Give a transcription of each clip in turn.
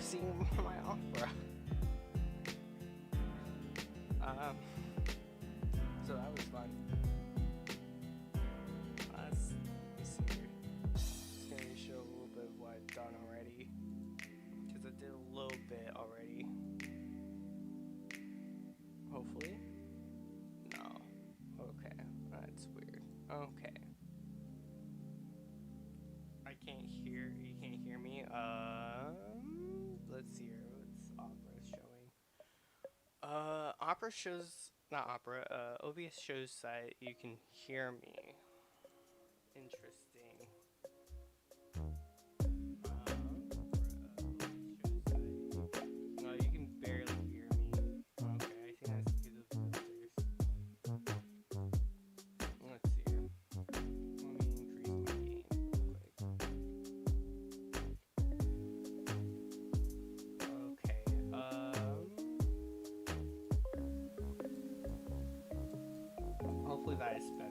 seeing my opera. So that was fun. Let me see here. Just gonna show a little bit of what I've done already, because I did a little bit already. Hopefully. No. Okay, that's weird. Okay. I can't hear. You can't hear me. Let's see here. What's opera showing? Opera shows, not opera. OBS shows that you can hear me. Interesting. No, you can barely hear me. Okay, I think that's because of filters. Let's see here. Let me increase my gain real quick. Okay, hopefully that is better.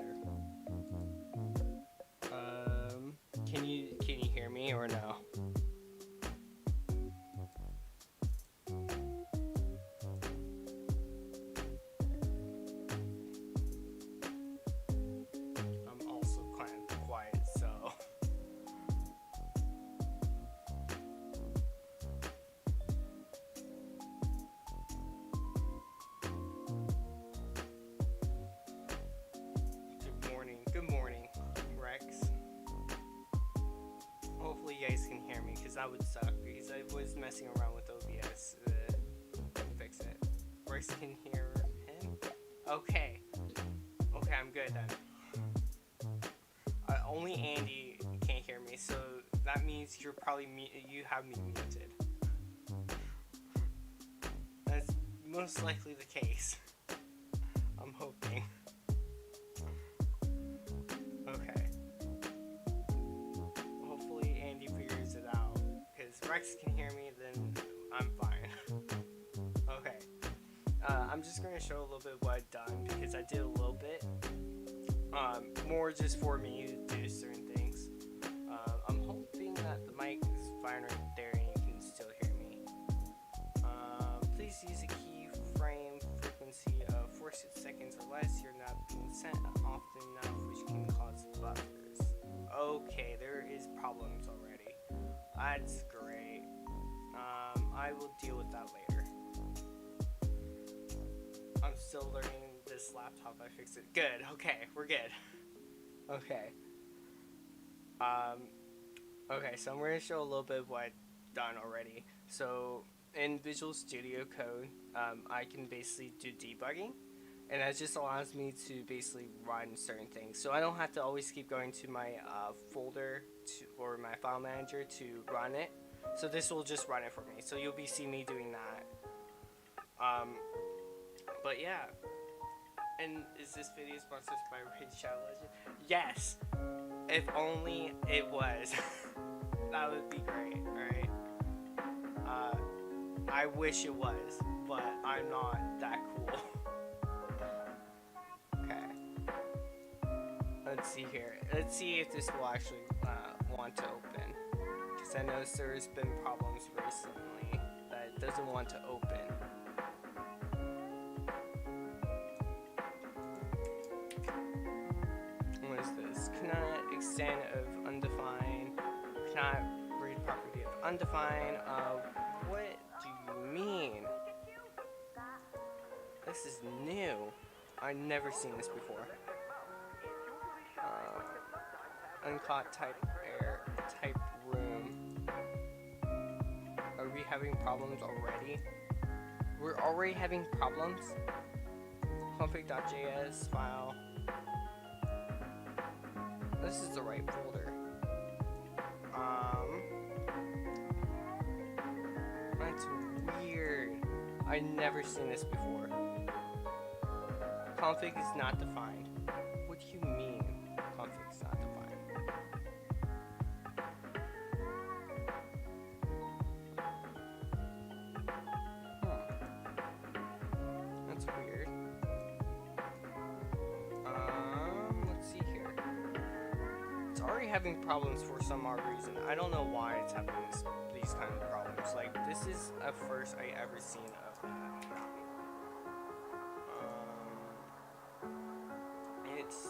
Can you hear me or no? I'm also kind of quiet, so. Good morning, Rex. Hopefully you guys can hear me, because that would suck, because I was messing around with OBS to fix it. Rex can hear him? Okay. Okay, I'm good then. Only Andy can't hear me, so that means you're probably you have me muted. That's most likely the case. I'm hoping. Okay. Hopefully Andy figures it out. Because Rex can hear me, then I'm fine. Okay. I'm just going to show a little bit of what I've done, because I did a little bit. More just for me to do certain things. I'm hoping that the mic is fine right there and you can still hear me. Please use a keyframe frequency of 4 seconds or less. You're not being sent often enough, which can cause buffers. Okay, there is problems already. That's great. I will deal with that later. I'm still learning this laptop. I fixed it. Good. Okay, we're good. Okay. Okay, so I'm going to show a little bit of what I've done already. So, in Visual Studio Code, I can basically do debugging, and that just allows me to basically run certain things. So I don't have to always keep going to my folder or my file manager to run it. So this will just run it for me. So you'll be seeing me doing that. But yeah. And is this video sponsored by Raid Shadow Legend? Yes! If only it was. That would be great, alright? I wish it was, but I'm not that cool. Okay. Let's see here. Let's see if this will actually want to open. Because I noticed there's been problems recently that it doesn't want to open. What is this? Cannot extend of undefined. Cannot read property of undefined. What do you mean? This is new. I've never seen this before. Uncaught type room. Are we having problems already? We're already having problems? Config.js file. This is the right folder. That's weird. I've never seen this before. Config is not defined. What do you mean config is not defined? That's weird. Let's see here. It's already having problems for some odd reason. I don't know why it's having these kind of problems. Like, this is a first I ever seen of that. It's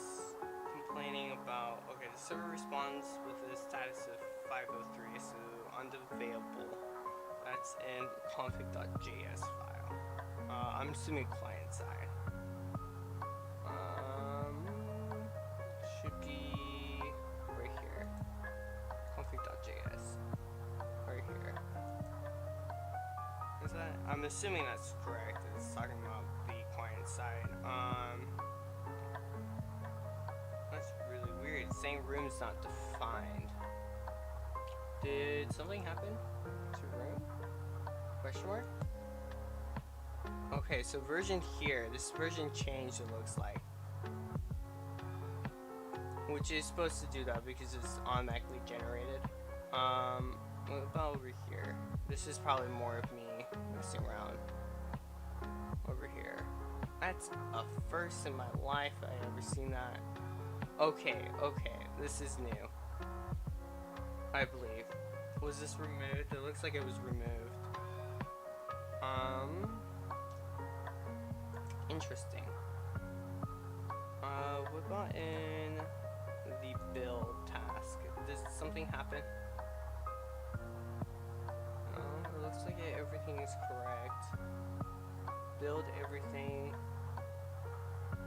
complaining about, okay, the server responds with the status of 503, so unavailable. That's in config.js file. I'm assuming client side. Should be right here. Config.js. Right here. Is that? I'm assuming that's correct. It's talking about the client side. That's really weird. It's saying room's not defined. Did something happen to room? Question mark? Okay, so version here, this version changed, it looks like. Which is supposed to do that because it's automatically generated. What about over here? This is probably more of me messing around. Over here. That's a first in my life I ever seen that. Okay, this is new. I believe. Was this removed? It looks like it was removed. Interesting. What about in the build task? Does something happen? No, it looks like everything is correct. Build everything.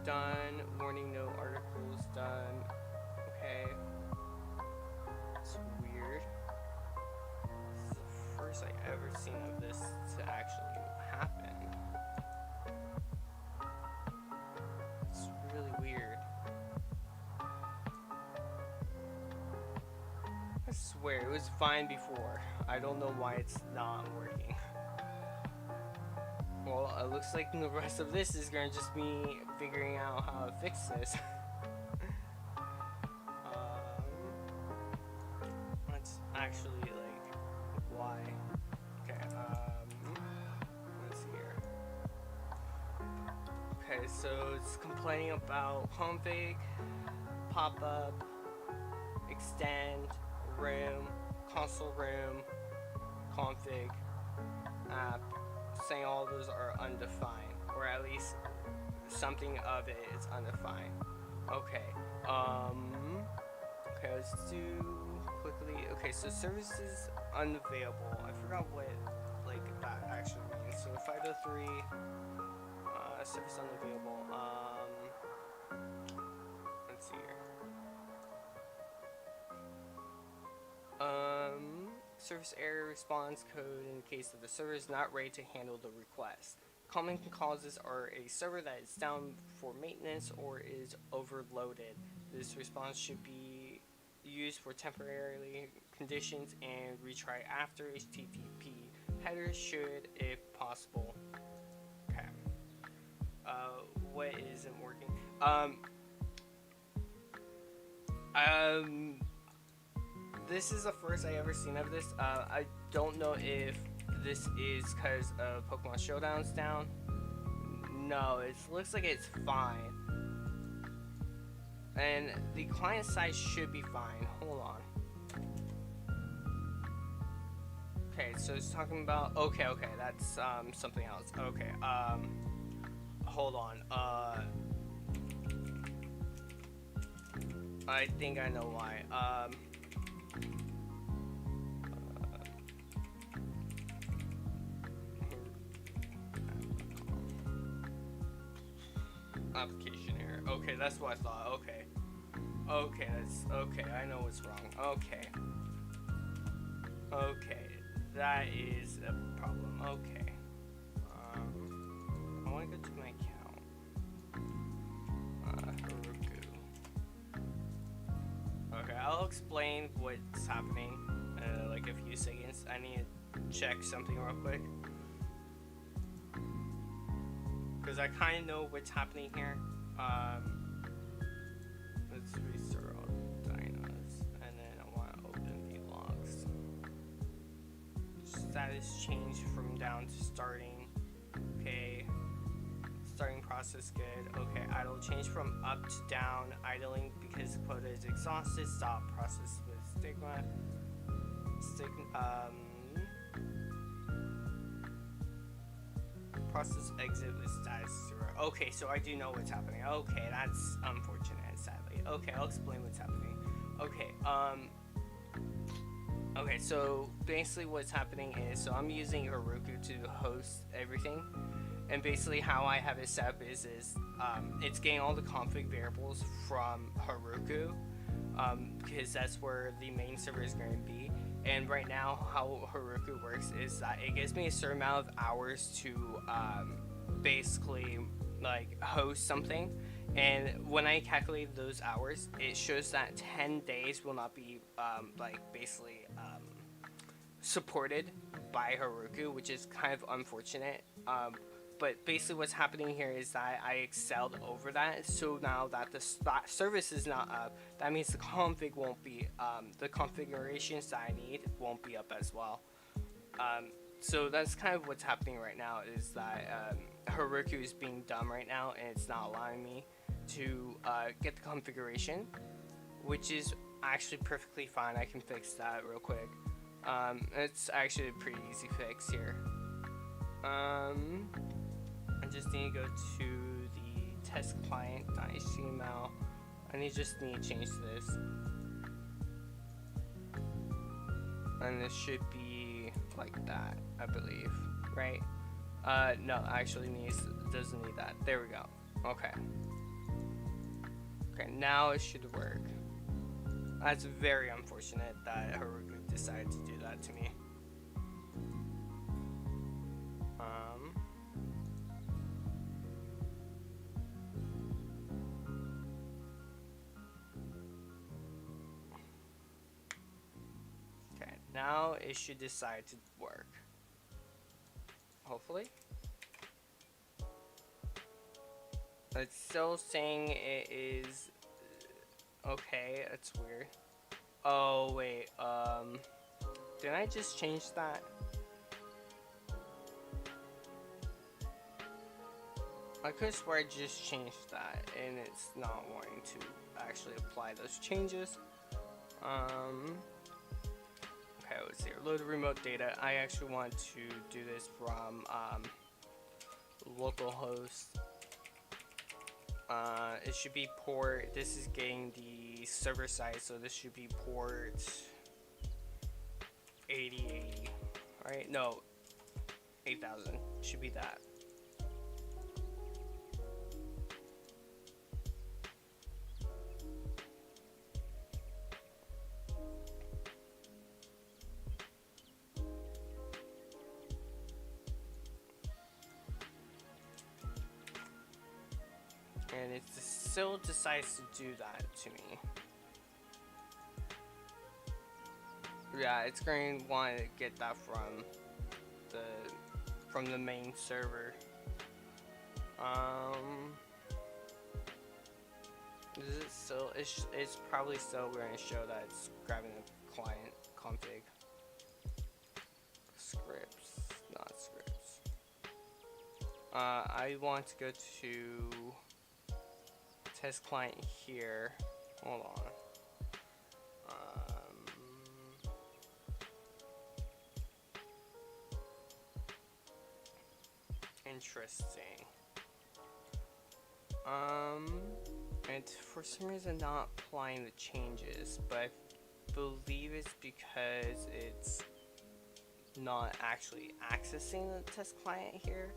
Done. Warning, no articles. Done. Okay. It's weird. This is the first I ever seen of this to actually happen. It's really weird. I swear, it was fine before. I don't know why it's not working. Well, it looks like the rest of this is gonna just be figuring out how to fix this. That's actually like why. Okay, let's see here. Okay, so it's complaining about config, pop-up, extend, room, console room, config, app, saying all those are undefined, or at least something of it is undefined. Okay, okay, let's do quickly. Okay, so services unavailable. I forgot what like that actually means. So 503, service unavailable. Let's see here. Service error response code indicates that the server is not ready to handle the request. Common causes are a server that is down for maintenance or is overloaded. This response should be used for temporary conditions and retry after HTTP headers should, if possible. Okay. What isn't working? This is the first I ever seen of this. I don't know if this is because Pokemon Showdown's down. No, it looks like it's fine. And the client side should be fine. Hold on. Okay, so it's talking about... Okay, that's something else. Okay, hold on. I think I know why. Application error. Okay, that's what I thought. Okay, that's okay. I know what's wrong. Okay, that is a problem. Okay, I want to go to my account. Heroku. Okay, I'll explain what's happening. Like a few seconds. I need to check something real quick. Because I kind of know what's happening here. Let's restart all dynos, and then I want to open the logs. Status change from down to starting. Okay. Starting process good. Okay, idle change from up to down. Idling because the quota is exhausted. Stop process with stigma. Process exit with status 0. Okay, so I do know what's happening. Okay, that's unfortunate, sadly. Okay, I'll explain what's happening. Okay, okay, so basically what's happening is, so I'm using Heroku to host everything, and basically how I have it set up is it's getting all the config variables from Heroku, because that's where the main server is going to be. And right now, how Heroku works is that it gives me a certain amount of hours to basically like host something. And when I calculate those hours, it shows that 10 days will not be basically supported by Heroku, which is kind of unfortunate. But basically what's happening here is that I excelled over that, so now that the service is not up, that means the config won't be, the configurations that I need won't be up as well. So that's kind of what's happening right now, is that Heroku is being dumb right now, and it's not allowing me to get the configuration, which is actually perfectly fine. I can fix that real quick. It's actually a pretty easy fix here. I just need to go to the test client.html. I just need to change this. And this should be like that, I believe, right? No, actually doesn't need that. There we go. Okay. Okay, now it should work. That's very unfortunate that Heroku decided to do that to me. Now it should decide to work. Hopefully. It's still saying it is okay. That's weird. Oh wait, didn't I just change that? I could swear I just changed that and it's not wanting to actually apply those changes. Okay, let's see. Load remote data. I actually want to do this from localhost. It should be port. This is getting the server side, so this should be port 8080. Right? No, 8000. Should be that. And it still decides to do that to me. Yeah, it's going to want to get that from the main server. Is it still? It's probably still going to show that it's grabbing the client config. Scripts, not scripts. I want to go to test client here. Hold on. Interesting. And for some reason not applying the changes, but I believe it's because it's not actually accessing the test client here.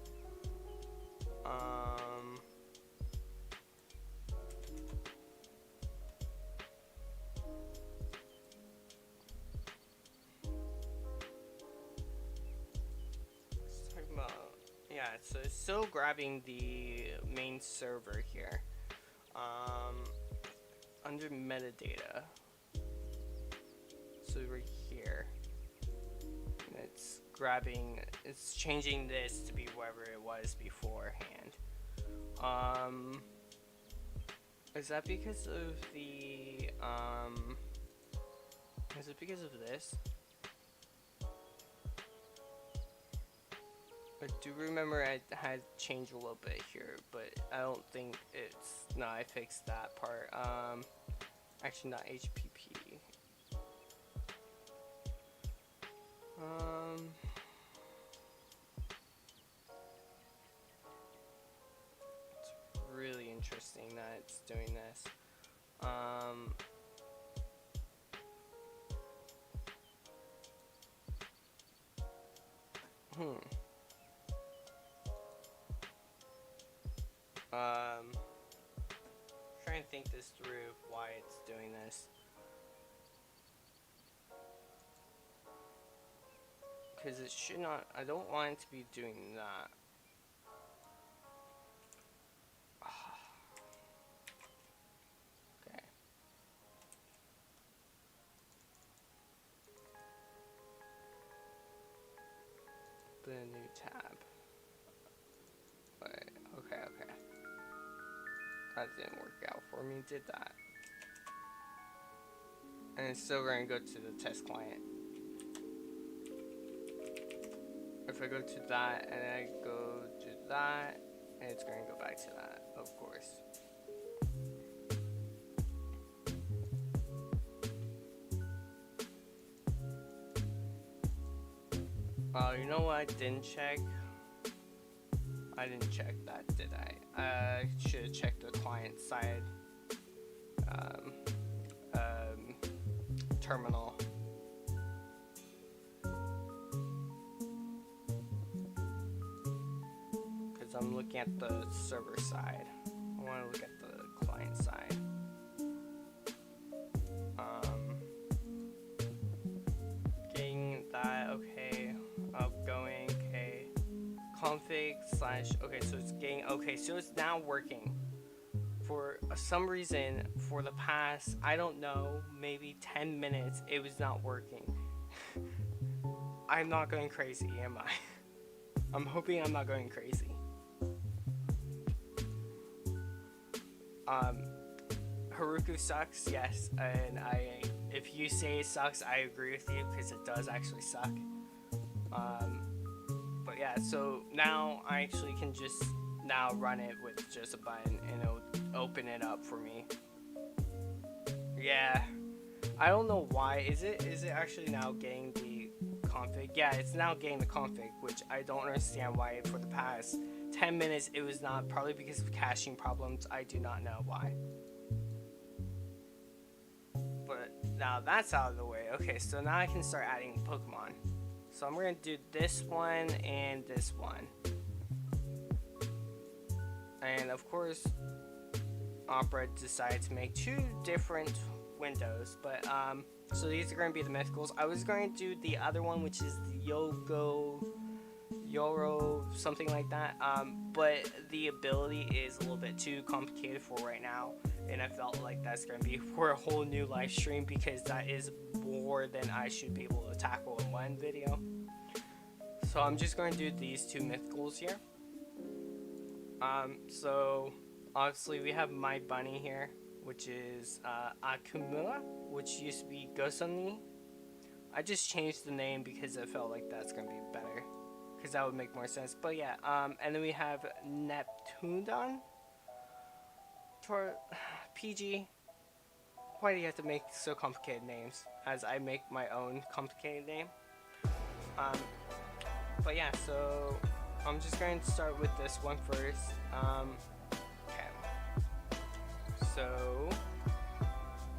Yeah, so it's still grabbing the main server here. Under metadata. So right here. And it's changing this to be wherever it was beforehand. Is that because of the, is it because of this? I do remember I had changed a little bit here, but I don't think it's, no, I fixed that part. Actually, not HPP. It's really interesting that it's doing this. Trying to think this through why it's doing this. Because it should not, I don't want it to be doing that. Okay. Open a new tab. Wait, okay. That didn't work out for me, did that? And it's still going to go to the test client. If I go to that and I go to that, and it's going to go back to that, of course. You know what I didn't check? I didn't check that, did I? I should have checked the client side terminal. Because I'm looking at the server side. I want to look at the client side. Getting that, okay. Outgoing, okay. Config / okay, so it's getting, okay, so it's now working. For some reason, for the past, I don't know, maybe 10 minutes, it was not working. I'm not going crazy, am I? I'm hoping I'm not going crazy. Haruku sucks, yes, and if you say it sucks, I agree with you, because it does actually suck. But yeah, so now I actually can just now run it with just a button, and it'll open it up for me. Yeah, I don't know why. Is it actually now getting the config? Yeah, it's now getting the config, which I don't understand why for the past 10 minutes it was not. Probably because of caching problems. I do not know why. But now that's out of the way. Okay, so now I can start adding Pokemon. So I'm going to do this one and this one. And of course, Opera decided to make two different windows. But, so these are going to be the mythicals. I was going to do the other one, which is the Yoro, something like that. But the ability is a little bit too complicated for right now. And I felt like that's going to be for a whole new live stream, because that is more than I should be able to tackle in one video. So I'm just going to do these two mythicals here. So obviously we have my bunny here, which is Akumura, which used to be Gosoni. I just changed the name because I felt like that's going to be better, because that would make more sense. But yeah, and then we have Neptundon for PG. Why do you have to make so complicated names, as I make my own complicated name? But yeah, so I'm just going to start with this one first. Okay. So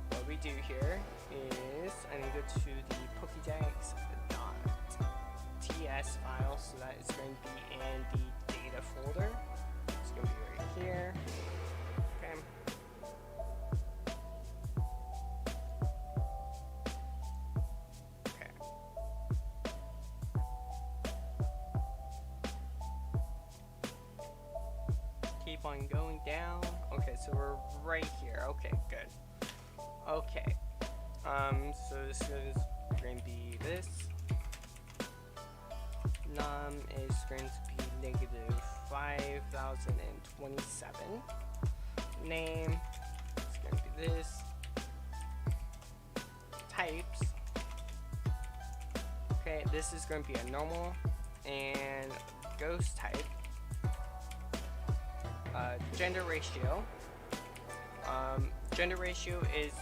what we do here is I need to go to the Pokédex.ts file, so that is going to be in the data folder. It's going to be right here. Okay. Keep on going down. Okay, so we're right here. Okay, good. Okay. So this is going to be this. Num is going to be negative 5027. Name is going to be this. Types. Okay, this is going to be a normal and ghost type. Gender ratio. Gender ratio is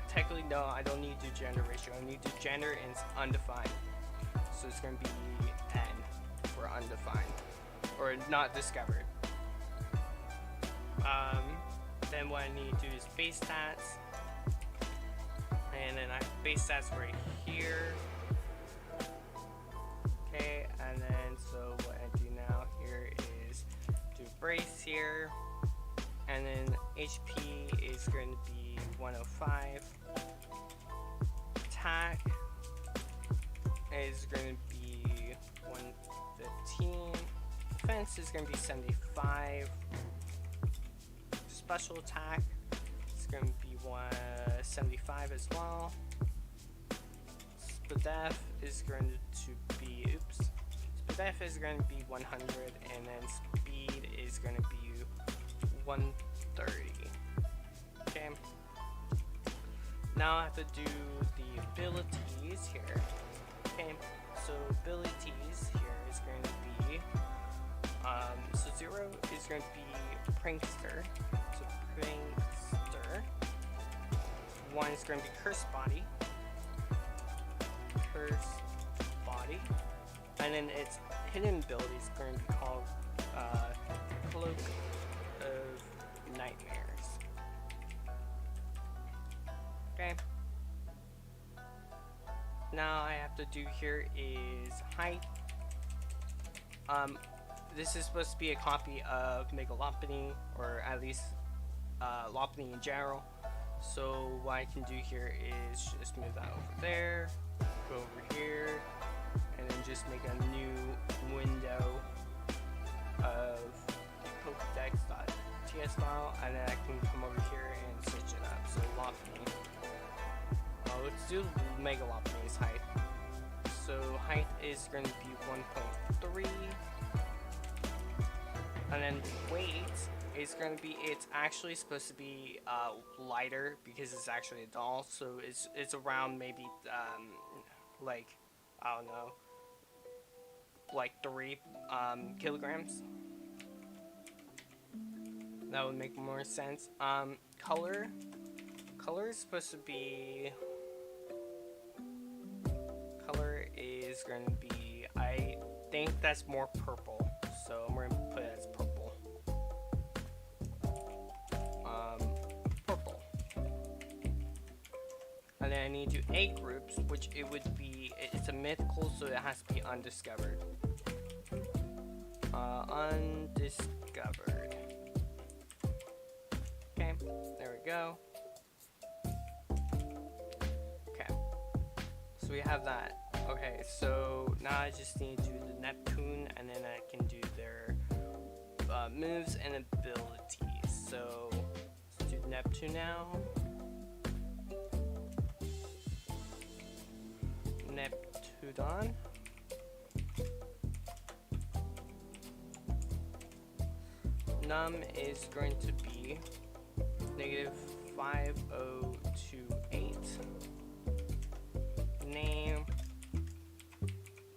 Technically, no, I don't need to do gender ratio. I need to do gender and it's undefined. So it's going to be N for undefined or not discovered. Then what I need to do is base stats, and then I have base stats right here. Okay, and then so what I do now here is do brace here, and then HP is going to be 105. Attack is going to be 115. Defense is going to be 75. Special attack is going to be 175 as well. Spadef is going to be, Spadef is going to be 100, and then speed is going to be 130. Okay. Now I have to do the abilities here. Okay, so abilities here is going to be, so 0 is going to be Prankster. So Prankster. 1 is going to be Curse Body. Curse Body. And then its hidden ability is going to be called Cloak of Nightmares. Okay. Now I have to do here is height. This is supposed to be a copy of Megalopony, or at least Lopunny in general. So what I can do here is just move that over there, go over here, and then just make a new window of Pokedex.ts file, and then I can come over here and switch it up. So Lopunny. Let's do Megalopony's height. So height is going to be 1.3. And then weight is going to be, it's actually supposed to be lighter because it's actually a doll. So it's around maybe like, I don't know, like 3 kilograms. That would make more sense. Color is supposed to be, color is going to be, I think that's more purple, so I'm going to put it as purple. Purple. And then I need to do 8 groups, which it would be, it's a mythical, so it has to be undiscovered. Undiscovered. Okay, there we go. Okay, so we have that. Okay, so now I just need to do the Neptune, and then I can do their moves and abilities. So let's do Neptune now. Neptudon. Num is going to be -5028. Name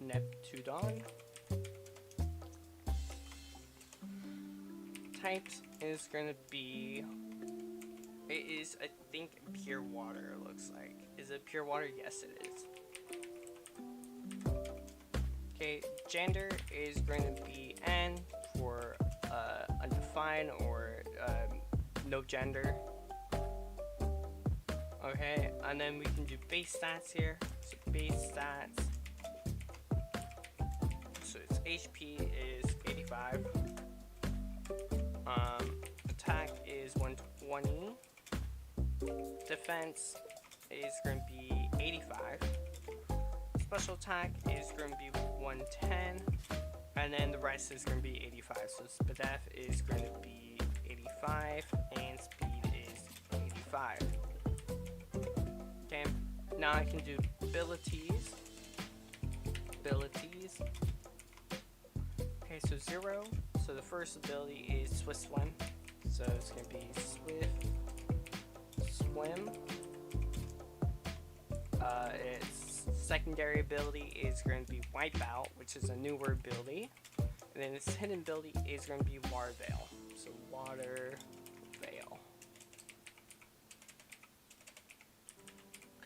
Neptudon. Types is going to be, it is, I think, pure water, it looks like. Is it pure water? Yes, it is. Okay, gender is going to be N for undefined or no gender. Okay, and then we can do base stats here. So base stats. So its HP is 85. Attack is 120. Defense is going to be 85. Special attack is going to be 110. And then the rest is going to be 85. So Spadef is going to be 85. And speed is 85. Okay, now I can do abilities. Okay, so 0. So the first ability is Swift Swim. So it's going to be Swift Swim. Its secondary ability is going to be Wipeout, which is a newer ability. And then its hidden ability is going to be Water Veil. So Water Veil.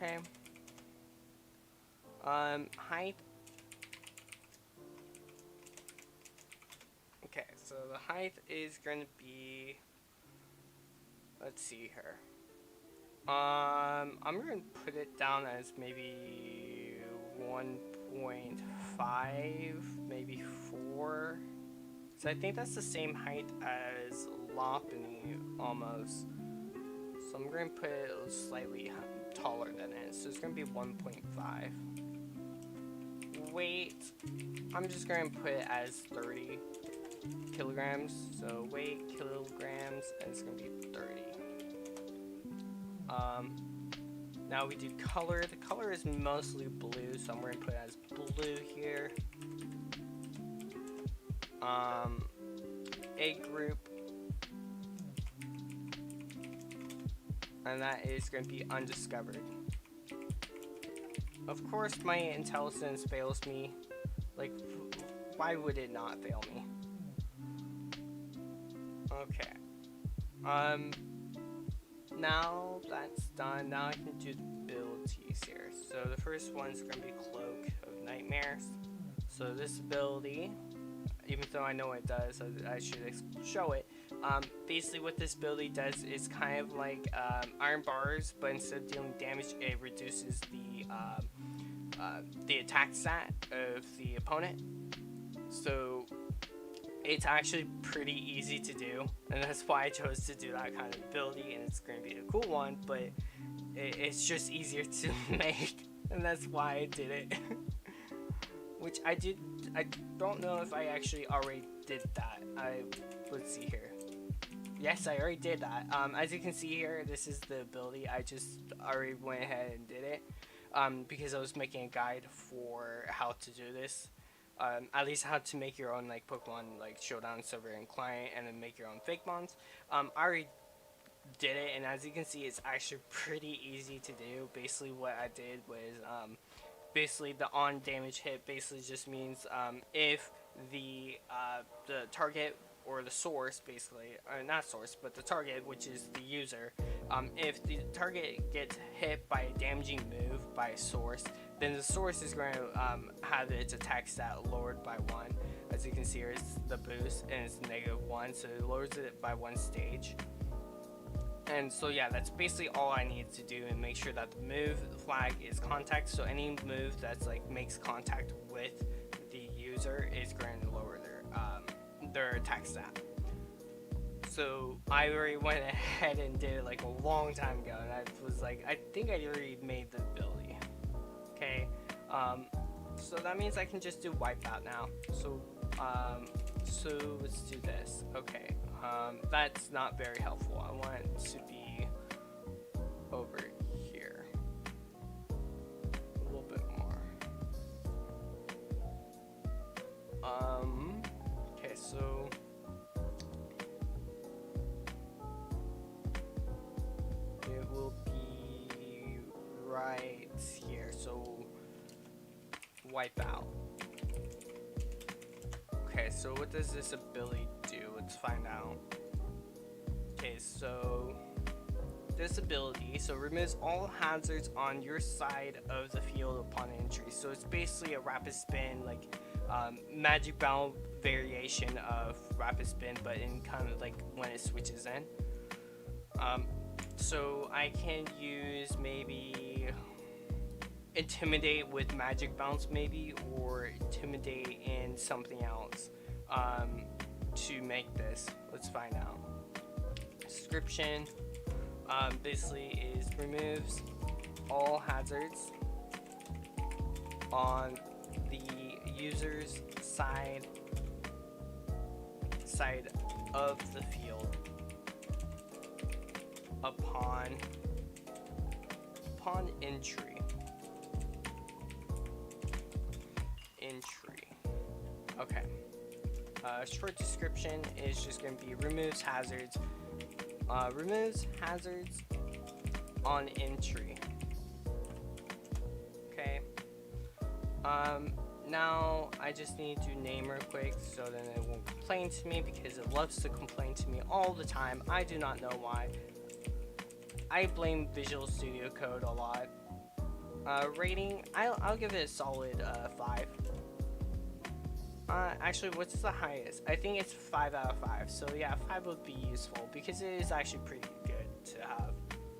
Okay. Height. Okay, so the height is gonna be, let's see here. I'm gonna put it down as maybe 1.5, maybe 4. So I think that's the same height as Lopunny almost. So I'm gonna put it slightly taller than it. So it's gonna be 1.5. Weight, I'm just gonna put it as 30 kilograms. So weight, kilograms, and it's gonna be 30. Now we do color. The color is mostly blue, so I'm going to put it as blue here. Egg group. And that is going to be undiscovered. Of course, my intelligence fails me. Like, why would it not fail me? Okay. Now that's done, now I can do the abilities here. So the first one's going to be Cloak of Nightmares. So this ability, even though I know what it does, I should show it. Basically what this ability does is kind of like Iron Bars, but instead of dealing damage, it reduces the attack stat of the opponent. So it's actually pretty easy to do, and that's why I chose to do that kind of ability, and it's going to be a cool one, but it's just easier to make, and that's why I did it. Which I don't know if I actually already did that. Let's see here. Yes, I already did that. As you can see here, this is the ability. I just already went ahead and did it, because I was making a guide for how to do this. At least how to make your own like Pokemon like Showdown Server and client, and then make your own fake mons. I already did it, and as you can see, it's actually pretty easy to do. Basically, what I did was basically the on damage hit basically just means if the target or the source, basically, not source, but the target, which is the user, if the target gets hit by a damaging move by a source, then the source is going to have its attack stat lowered by 1. As you can see here, it's the boost, and it's -1, so it lowers it by 1 stage. And so yeah, that's basically all I need to do, and make sure that the move flag is contact, so any move that's like makes contact with the user is going to lower their attack stat. So I already went ahead and did it like a long time ago, and I was like, I think I already made the ability. Okay, so that means I can just do Wipeout now. So let's do this. Okay, that's not very helpful. I want it to be over here a little bit more. Okay, so it will be right here. So Wipeout. Okay, so what does this ability do? Let's find out. Okay, so this ability removes all hazards on your side of the field upon entry. So it's basically a rapid spin, like magic battle variation of rapid spin, but in kind of like when it switches in. So I can use maybe Intimidate with Magic Bounce maybe, or Intimidate in something else to make this. Let's find out. Description basically is removes all hazards on the user's side of the field upon entry. Okay. Short description is just going to be removes hazards on entry. Okay. Now I just need to name real quick so then it won't complain to me, because it loves to complain to me all the time. I do not know why. I blame Visual Studio Code a lot, Rating, I'll give it a solid 5. Actually, what's the highest? I think it's 5 out of 5. So yeah, 5 would be useful because it is actually pretty good to have.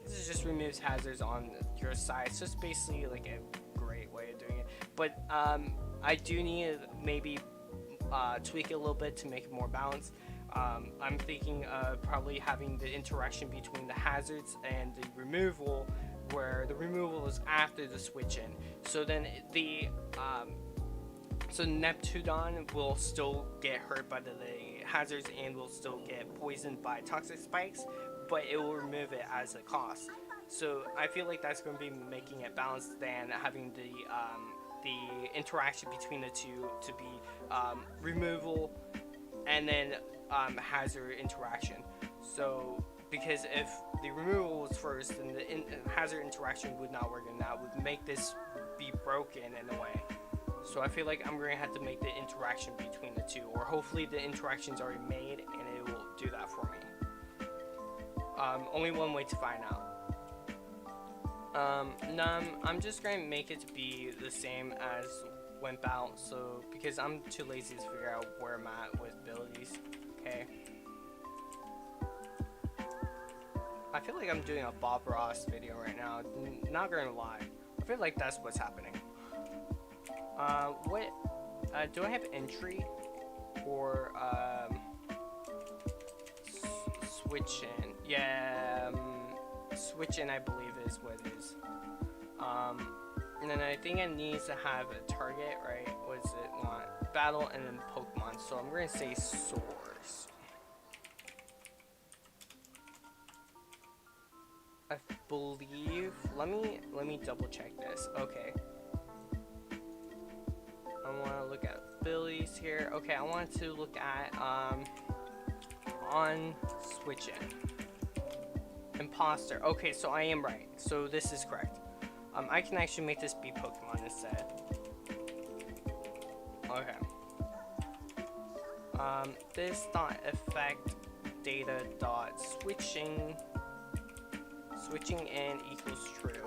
This just removes hazards on your side. It's just basically like a great way of doing it. But I do need to maybe tweak it a little bit to make it more balanced. I'm thinking probably having the interaction between the hazards and the removal, where the removal is after the switch in. So then the so Neptudon will still get hurt by the hazards and will still get poisoned by toxic spikes, but it will remove it as a cost. So I feel like that's going to be making it balanced than having the interaction between the two to be removal and then hazard interaction. So because if the removal was first, then the hazard interaction would not work, and that would make this be broken in a way. So I feel like I'm going to have to make the interaction between the two, or hopefully the interaction's already made and it will do that for me. Only one way to find out. I'm just going to make it to be the same as Wimp Out, so because I'm too lazy to figure out where I'm at with abilities. Okay. I feel like I'm doing a Bob Ross video right now, not going to lie. I feel like that's what's happening. What, do I have entry or, switch in? Yeah, switch in I believe is what it is. And then I think it needs to have a target, right? What does it want? Battle and then Pokemon, so I'm going to say Source. I believe, let me double check this. Okay. I want to look at abilities here. Okay, I want to look at on switch in. Imposter. Okay, so I am right. So this is correct. I can actually make this be Pokemon instead. Okay. This dot effect data dot switching in equals true.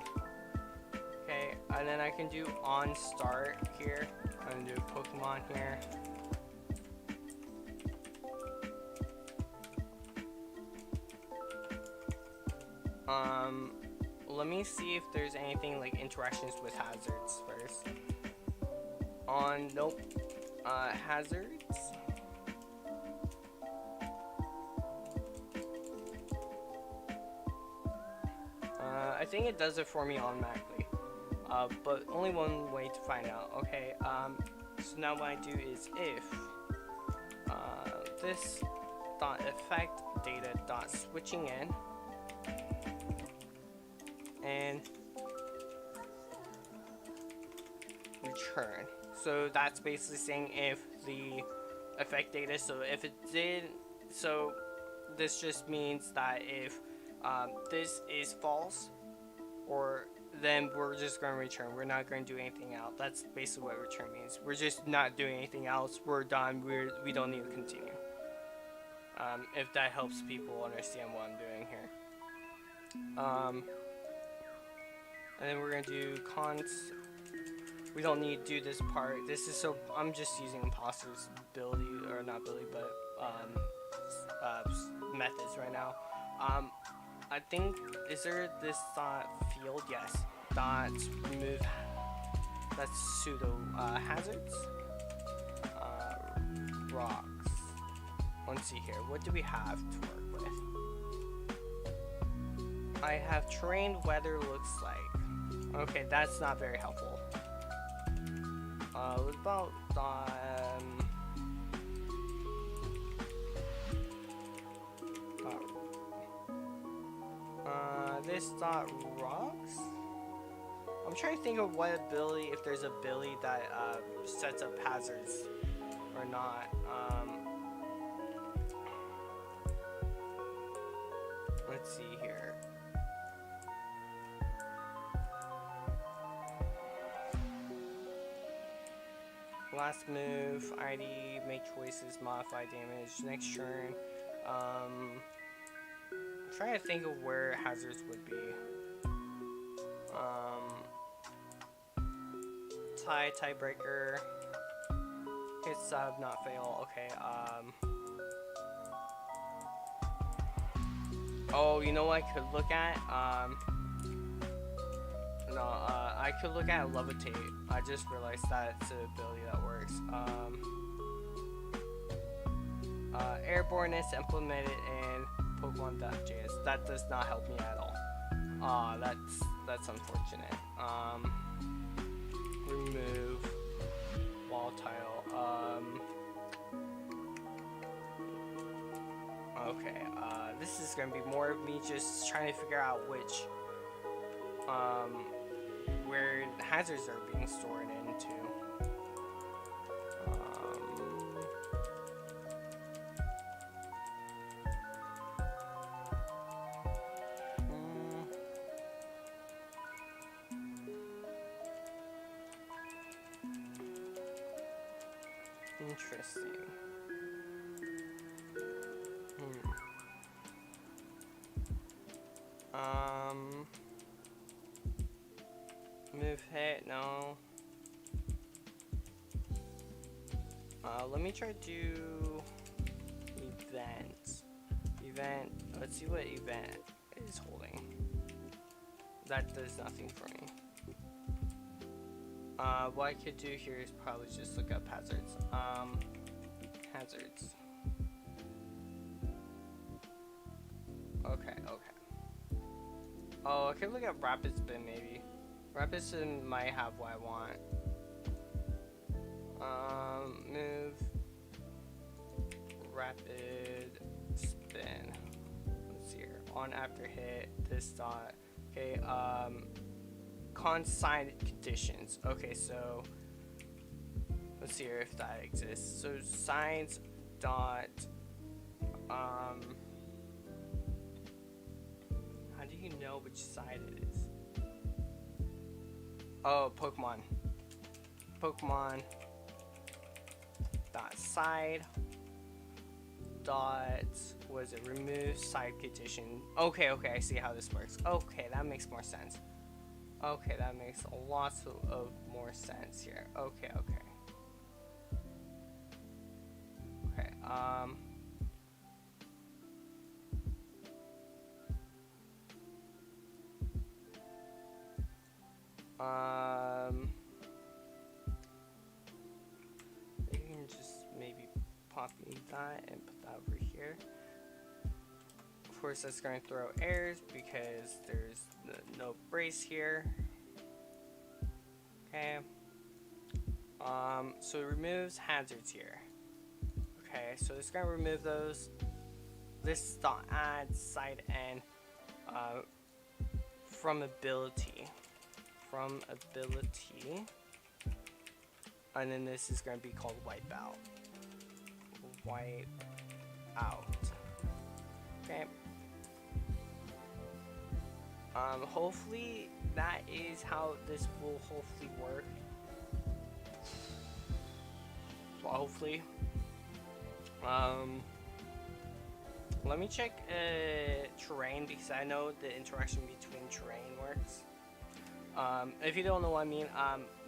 Okay, and then I can do on start here. I'm gonna do Pokemon here. Let me see if there's anything like interactions with hazards first. Nope. Hazards. I think it does it for me automatically. But only one way to find out. Okay, so now what I do is if this dot effect data dot switching in and return. So that's basically saying if the effect data, so if it did, so this just means that if this is false, or then we're just going to return. We're not going to do anything else. That's basically what return means. We're just not doing anything else. We're done. We don't need to continue. If that helps people understand what I'm doing here. And then we're going to do cons. We don't need to do this part. This is so, I'm just using imposter's ability, or not ability, but methods right now. I think, is there this dot field? Yes. Dot remove, that's pseudo hazards. Rocks. Let's see here. What do we have to work with? I have terrain weather looks like. Okay, that's not very helpful. What about this dot rocks? I'm trying to think of what ability, if there's ability that sets up hazards or not. Let's see here. Last move, ID, make choices, modify damage, next turn. I'm trying to think of where hazards would be. tie tiebreaker. Hit sub, not fail. Okay, oh, you know what I could look at? No, I could look at levitate. I just realized that's an ability that works. Airborne is implemented in Pokemon.js. That does not help me at all. That's unfortunate. Remove wall tile. Okay, this is gonna be more of me just trying to figure out which, where hazards are being stored into. Interesting. Move hit, no. Let me try to do events. Event, let's see what event is holding. That does nothing for me. What I could do here is probably just look up hazards. Hazards. Okay. Oh, I could look at rapid spin maybe. Rapid spin might have what I want. Move. Rapid spin. Let's see here. On after hit. This dot. Okay. Consigned conditions. Okay, so let's see here if that exists. So signs dot how do you know which side it is? Oh, Pokemon dot side dot, was it, remove side condition. Okay, I see how this works. Okay, that makes more sense. Okay, that makes a lot of more sense here. Okay. You can just maybe copy that and put that over here. Of course, that's going to throw errors because there's no brace here. Okay. So it removes hazards here. Okay, so it's going to remove those. This dot add side N from ability. And then this is going to be called wipeout. Okay. Hopefully that is how this will hopefully work. Well, hopefully. Let me check terrain because I know the interaction between terrain works. If you don't know what I mean,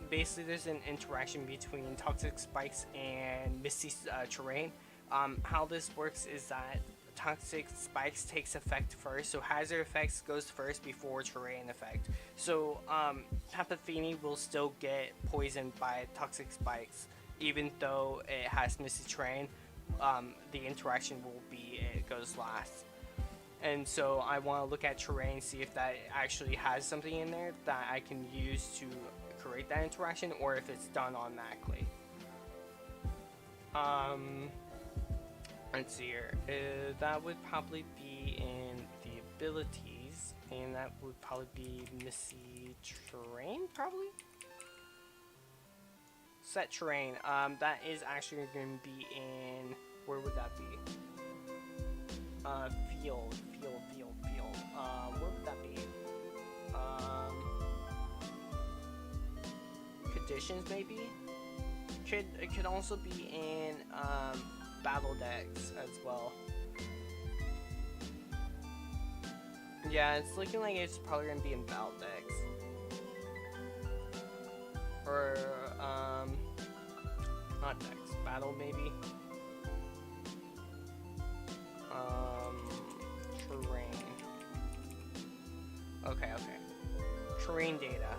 basically there's an interaction between toxic spikes and misty terrain. How this works is that toxic spikes takes effect first, so hazard effects goes first before terrain effect. So Pokefinium will still get poisoned by toxic spikes even though it has misty terrain. The interaction will be it goes last. And so I want to look at terrain, see if that actually has something in there that I can use to create that interaction, or if it's done automatically. Let's see here. That would probably be in the abilities, and that would probably be misty terrain, probably. Set terrain. That is actually going to be in, where would that be? Field. Where would that be? Conditions maybe? It could also be in battle decks as well. Yeah, it's looking like it's probably gonna be in battle decks. Or battle maybe. Terrain. Okay. Terrain data.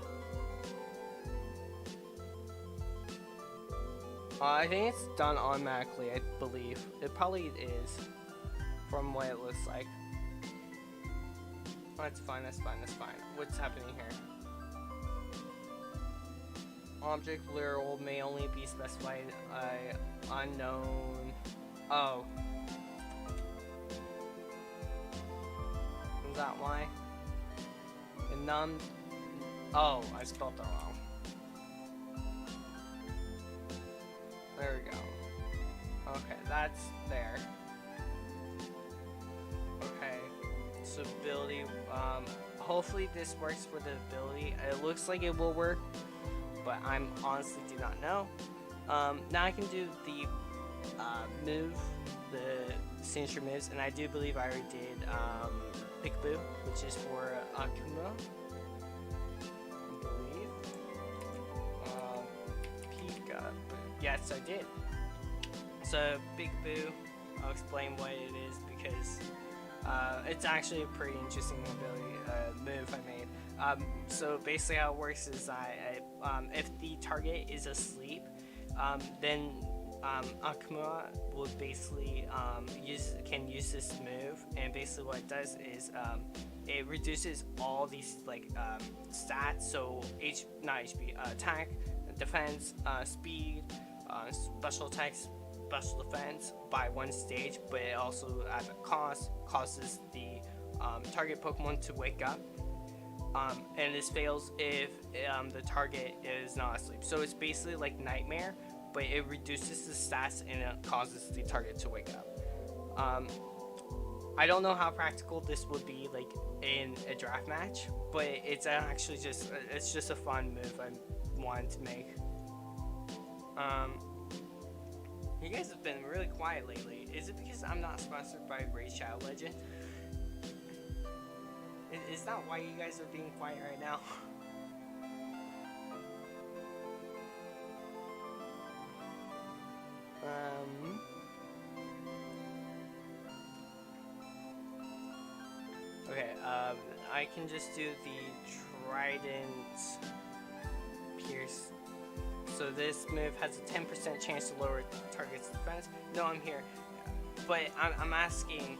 I think it's done automatically, I believe. It probably is, from what it looks like. That's fine. What's happening here? Object literal may only be specified unknown. Oh. Is that why? And none. Oh, I spelled that wrong. There we go. Okay, that's there. Okay. So ability. Hopefully this works for the ability. It looks like it will work, but I'm honestly do not know. Now I can do the move, the signature moves, and I do believe I already did Peekaboo, which is for Akuma. I believe. Peekaboo. Yes, I did. So Peekaboo, I'll explain what it is because it's actually a pretty interesting ability move I made. So basically how it works is if the target is asleep, then Akuma will basically can use this move, and basically what it does is it reduces all these like stats, so attack, defense, speed, special attacks, special defense by 1 stage, but it also at a cost causes the target Pokemon to wake up, and this fails if the target is not asleep. So it's basically like Nightmare, but it reduces the stats and it causes the target to wake up. I don't know how practical this would be like in a draft match, but it's actually just a fun move I wanted to make. You guys have been really quiet lately. Is it because I'm not sponsored by Raid Shadow Legend? Is that why you guys are being quiet right now? Okay, I can just do the Trident Pierce. So this move has a 10% chance to lower the target's defense. No, I'm here. But I'm asking,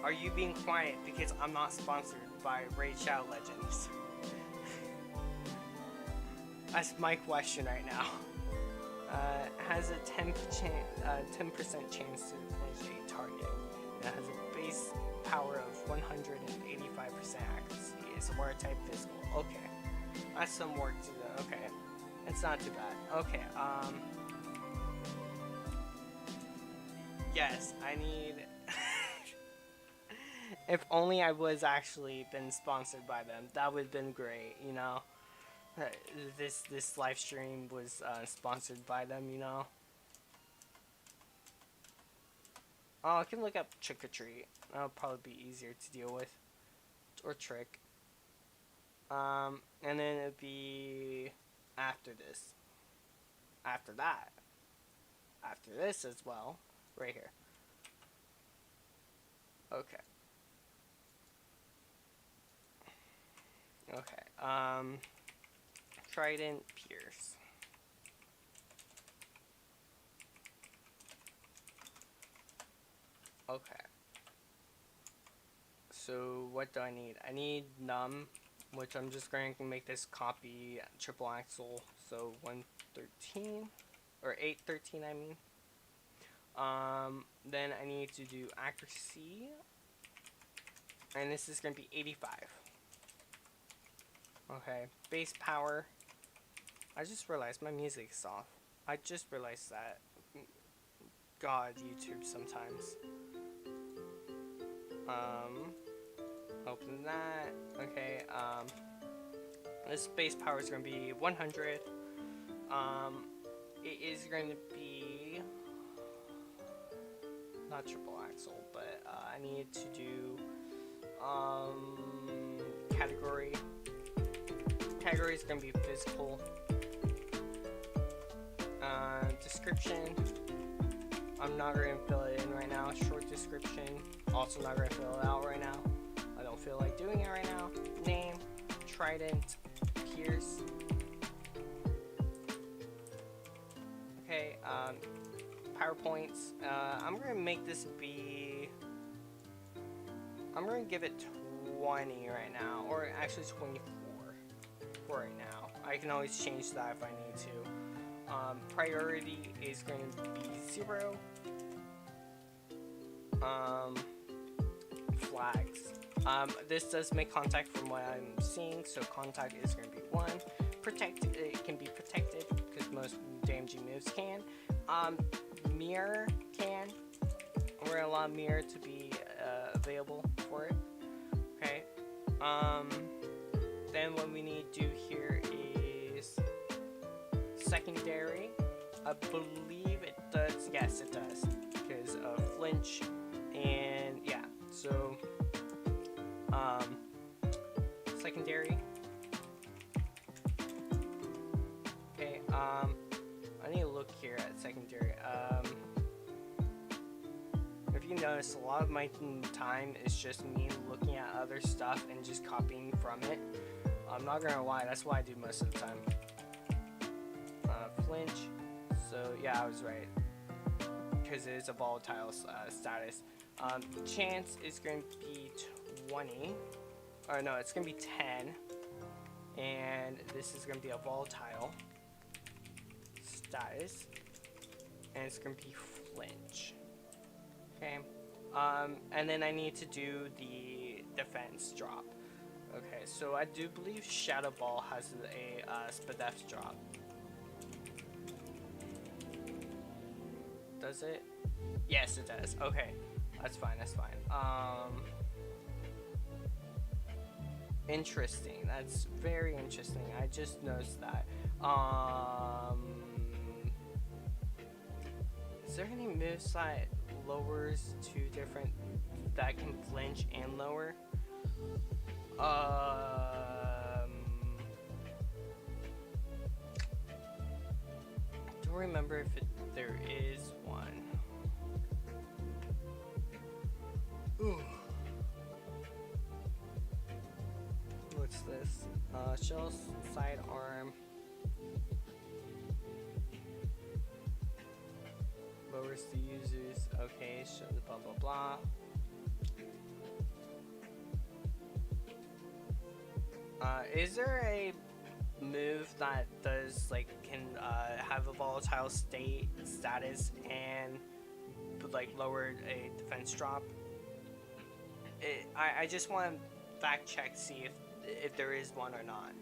are you being quiet because I'm not sponsored by Raid Shadow Legends? That's my question right now. Has a 10% chance to finish a target. It has a base power of 185% accuracy. It's a water type physical. Okay. That's some work to do. Okay. It's not too bad. Okay, yes, I need... If only I was actually been sponsored by them, that would have been great, you know? This live stream was sponsored by them, you know? Oh, I can look up Trick or Treat. That'll probably be easier to deal with. Or Trick. And then it'd be... after this, after that, after this as well, right here. Okay. Trident Pierce. Okay. So what do I need? I need Numb, which I'm just going to make this copy triple axle, so 113 or 813 I mean. Then I need to do accuracy, and this is going to be 85. Okay, base power. I just realized my music is off. I just realized that. God, YouTube sometimes. Open that. Okay, this base power is going to be 100. It is going to be not triple axle, but I need to do category. Category is going to be physical. Description. I'm not going to fill it in right now. Short description, also not going to fill it out right now. I don't feel like doing it right now. Name, Trident, Pierce. Okay, PowerPoints. I'm going to make this be... I'm going to give it 20 right now, or actually 24 for right now. I can always change that if I need to. Priority is going to be 0. Flags. This does make contact from what I'm seeing, so contact is going to be 1. Protect, it can be protected because most damaging moves can. Mirror can. We're going to allow mirror to be available for it. Okay. Then what we need to do here is secondary. I believe it does. Yes, it does. Because of flinch and yeah. So secondary. Okay. I need to look here at secondary. If you notice, a lot of my time is just me looking at other stuff and just copying from it. I'm not gonna lie, that's what I do most of the time. Flinch. So yeah, I was right. Because it is a volatile status. Chance is going to be 20. Or no, it's going to be 10. And this is going to be a volatile status. And it's going to be flinch. Okay. And then I need to do the defense drop. Okay, so I do believe Shadow Ball has a Spadef drop. Does it? Yes, it does. Okay, that's fine. That's fine. Interesting. That's very interesting. I just noticed that. Is there any moves that lowers 2 different that can flinch and lower? I don't remember if there is one. Ooh. What's this? Shell sidearm. Lowers the user's. Okay, show the blah blah blah. Is there a move that does like can have a volatile status and like lower a defense drop? I just want to fact check, see if there is one or not.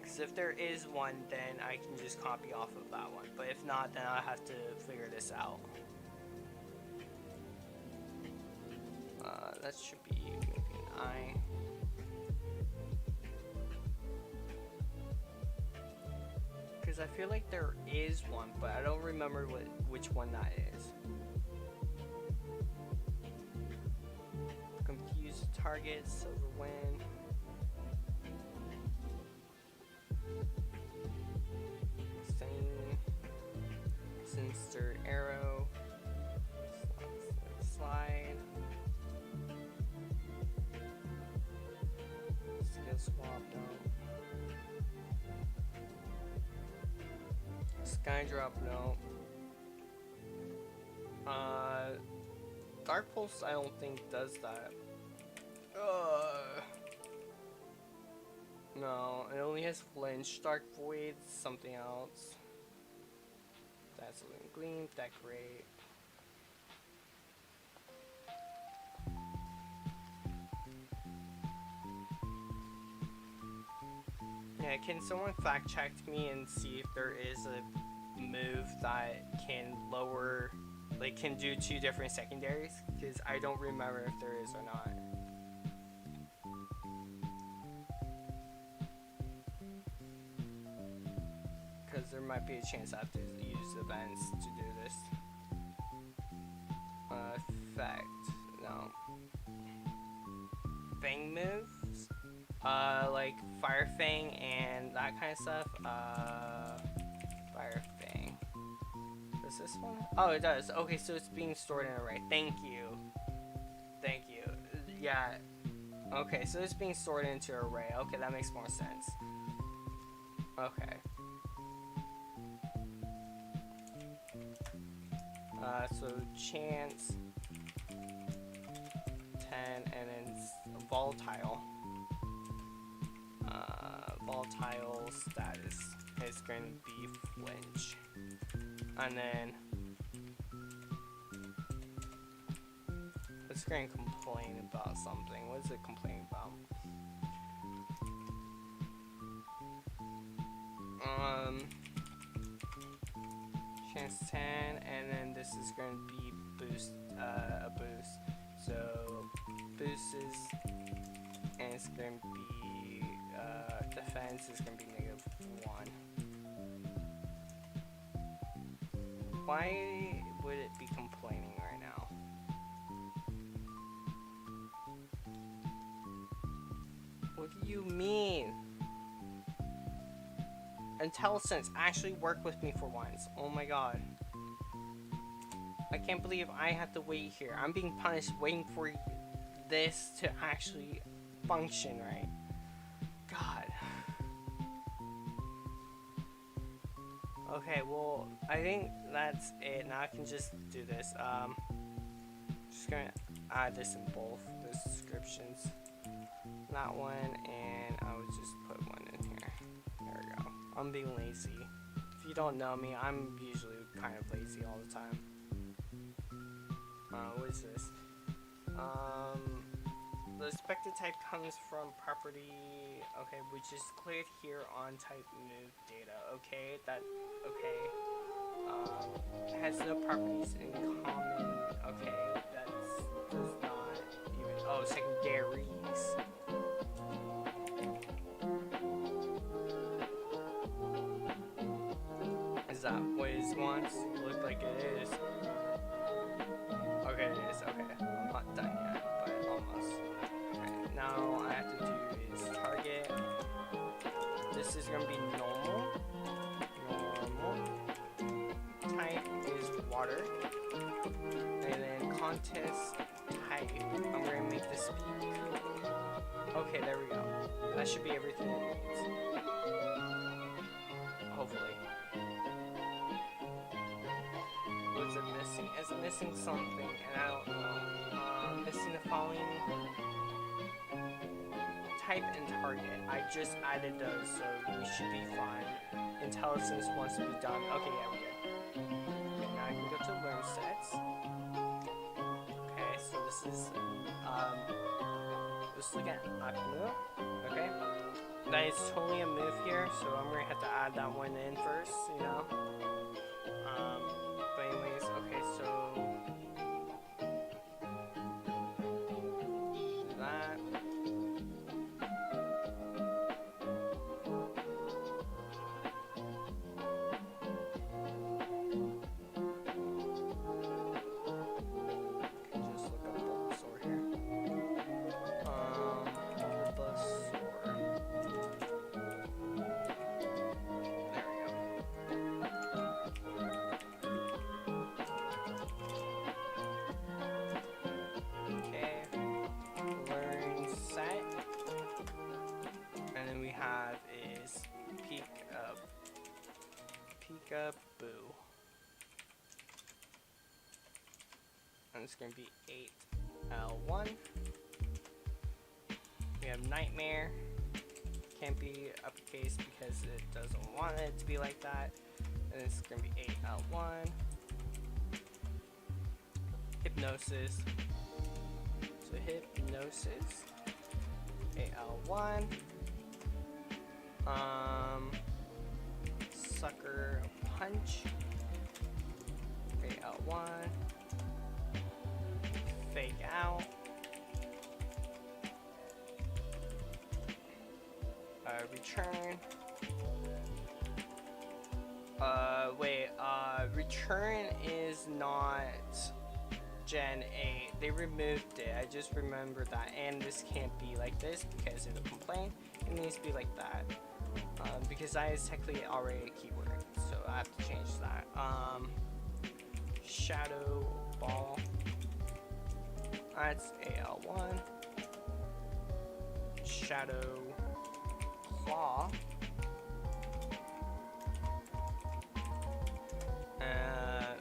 Because if there is one, then I can just copy off of that one. But if not, then I'll have to figure this out. That should be maybe an I. Because I feel like there is one, but I don't remember which one that is. Confuse target, silver win. Sinister arrow. Slide. Skill swap, no. Sky drop, no. Dark Pulse, I don't think does that. No, it only has flinch. Dark Void, something else. Dazzling Gleam, decorate. Yeah, can someone fact check me and see if there is a move that can lower, like can do 2 different secondaries? Because I don't remember if there is or not. Because there might be a chance I have to use events to do this. Effect, no. Fang moves? Like Fire Fang and that kind of stuff. Fire Fang. Does this one? Oh, it does. Okay, so it's being stored in an array. Thank you. Thank you. Yeah. Okay, so it's being stored into an array. Okay, that makes more sense. Okay. So chance 10 and then volatile. Volatile status is going to be flinch. And then it's going to complain about something. What is it complaining about? Chance 10, and then this is going to be boost, a boost. So boost is, and it's going to be defense is going to be -1. Why would it be complaining right now? What do you mean? IntelliSense, actually work with me for once. Oh my god. I can't believe I have to wait here. I'm being punished waiting for this to actually function right. God. Okay, well, I think that's it. Now I can just do this. Just gonna add this in both the descriptions. That one, and I would just put one in here. There we go. I'm being lazy. If you don't know me, I'm usually kind of lazy all the time. What is this? The expected type comes from property, okay, which is cleared here on type move data, okay, that, okay, has no properties in common, okay, that's, does not even, oh, secondaries. Is that what it wants? Look like it is. Okay, it is, okay, I'm not done yet, but almost. Now I have to do is target. This is gonna be normal. Type is water. And then contest type. I'm gonna make this speak. Okay, there we go. That should be everything it needs. Hopefully. What's it missing? It's missing something, and I don't know. Missing the following. Type and target. I just added those, so we should be fine. IntelliSense wants to be done. Okay, yeah, we're good. Okay, now I can go to learn sets. Okay, so this is let's look at move. Okay, that is totally a move here, so I'm gonna have to add that one in first, you know. But anyways, okay, so that. Boo. And it's going to be 8L1. We have Nightmare. Can't be uppercase because it doesn't want it to be like that. And it's going to be 8L1. Hypnosis. So Hypnosis. 8L1. Sucker Punch. Fake out 1. Fake out. Return. Return is not Gen 8. They removed it. I just remembered that. And this can't be like this because it'll complain. It needs to be like that. Because that is technically already a keyword. So I have to change that. Shadow Ball. That's AL1. Shadow Claw.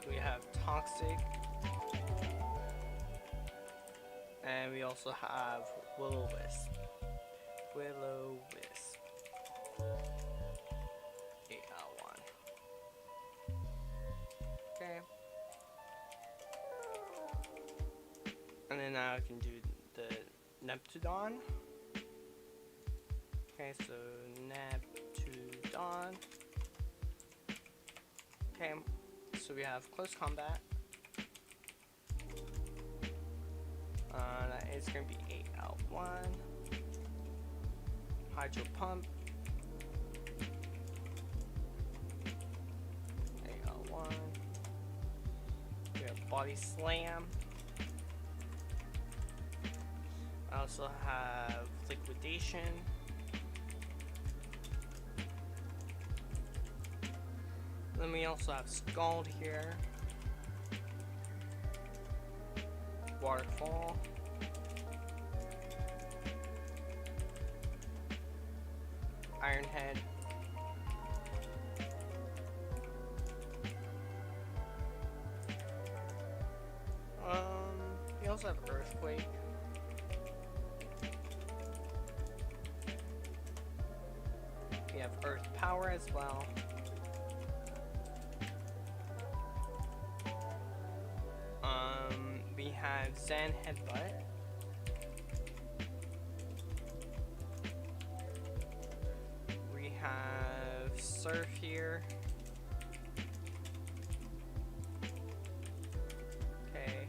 We have Toxic. And we also have Will-O-Wisp. Will-O-Wisp. AL1. Okay. And then now I can do the Neptudon. Okay, so Neptudon. Okay, so we have Close Combat. That is going to be AL1. Hydro Pump. AL1. We have Body Slam. I also have Liquidation. Then we also have Scald here. Waterfall. Iron Head. We also have Earthquake. We have Earth Power as well. We have Zen Headbutt. We have Surf here. Okay.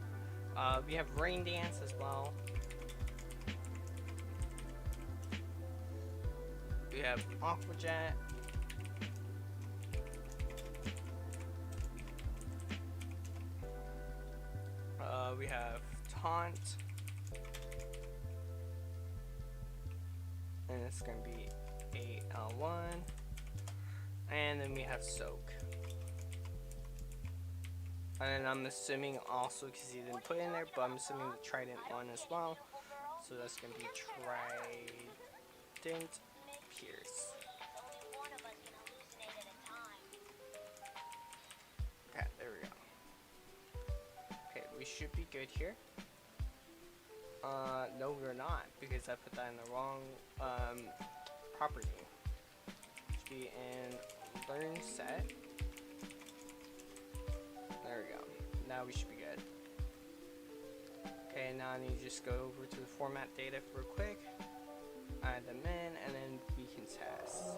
We have Rain Dance as well. We have Aqua Jet. We have Taunt. And it's going to be AL1. And then we have Soak. And I'm assuming also, because he didn't put it in there, but I'm assuming the Trident one as well. So that's going to be Trident Pierce. Okay, there we go. Okay, we should be good here. No we're not, because I put that in the wrong property. Should be in Learn Set. There we go. Now we should be good. Okay, now I need to just go over to the format data real quick. Add them in, and then we can test.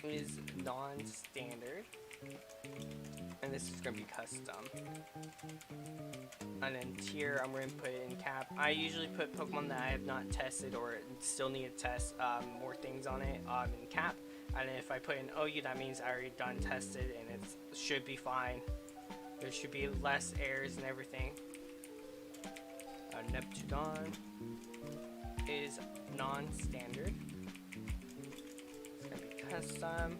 Is non-standard, and this is going to be custom. And then tier, I'm going to put it in cap. I usually put Pokemon that I have not tested or still need to test more things on it in cap. And then if I put in OU, that means I already done tested, and it should be fine. There should be less errors and everything. Neptudon is non-standard. It's going to be custom.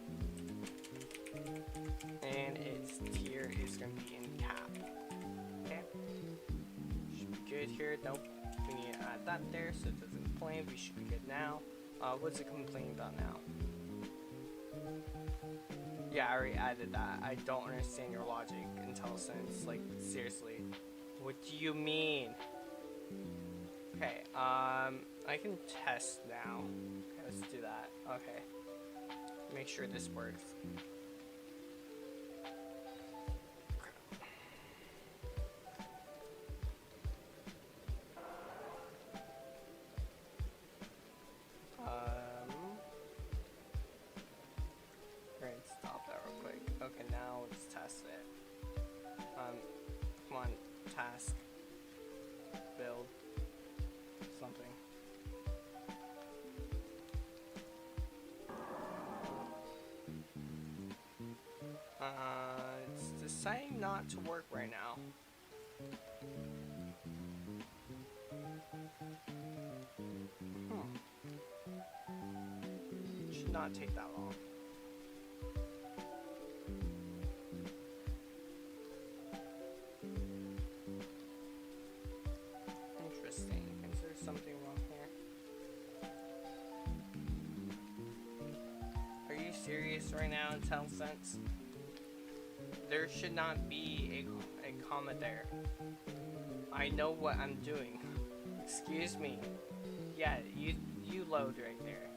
And its tier is going to be in cap. Okay. Should be good here. Nope. We need to add that there so it doesn't complain. We should be good now. What's it complaining about now? Yeah, I already added that. I don't understand your logic, IntelliSense. Like, seriously. What do you mean? Okay, I can test now. Okay, let's do that. Okay. Make sure this works. We're gonna stop that real quick. Okay, now let's test it. Come on, task. Build. Something. It's deciding not to work right now. Should not take that long. serious right now, IntelliSense? There should not be a comma there. I know what I'm doing. Excuse me. Yeah, you load right there.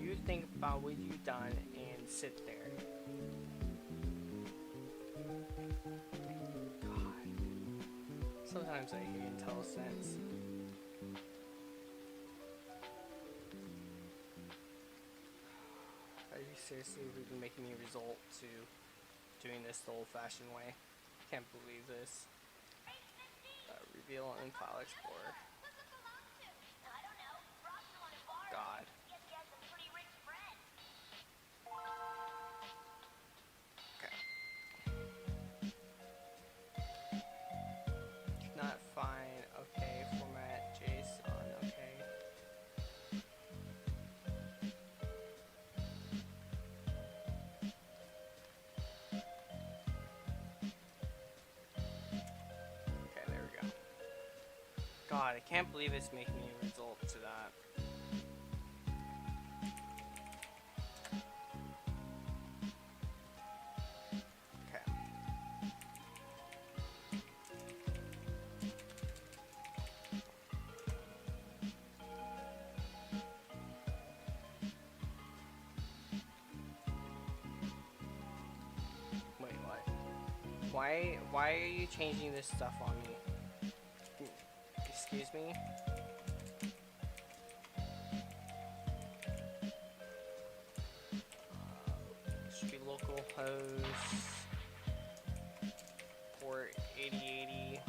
You think about what you've done and sit there. God. Sometimes I hate IntelliSense. Are you seriously really making me resort to doing this the old-fashioned way? Can't believe this. Reveal in File Explorer. God. Okay. Not fine. Okay. Format JSON. Okay. Okay, there we go. God, I can't believe it's making me result to that. Okay. Wait, what? Why are you changing this stuff on me? Excuse me? Should be localhost port 8080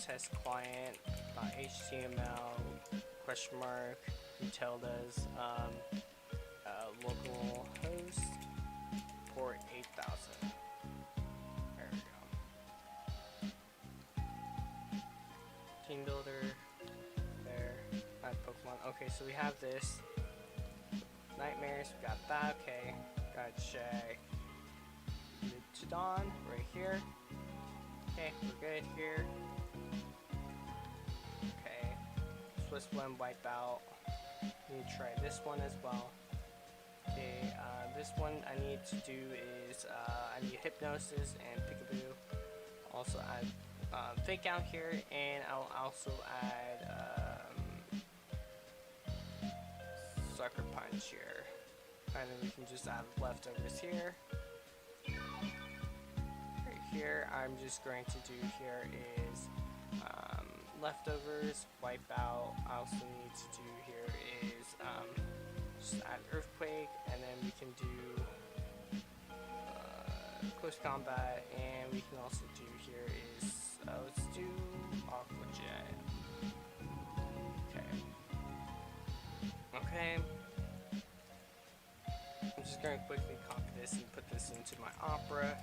/ test client .html question mark utildas localhost port 8000. There we go. Team builder there. Add Pokemon. Okay, so we have this. Nightmares, we got that. Okay, gotta check mid to dawn right here. Okay, we're good here. Okay, Swiss one wipeout. Need to try this one as well. Okay, this one I need to do is I need hypnosis and peekaboo. Also add fake out here, and I'll also add sucker punch here. And then we can just add leftovers here. Right here, I'm just going to do here is leftovers, wipe out. I also need to do here is just add earthquake, and then we can do close combat, and we can also do here is let's do aqua jet. Okay. I'm just going to quickly copy this and put this into my opera.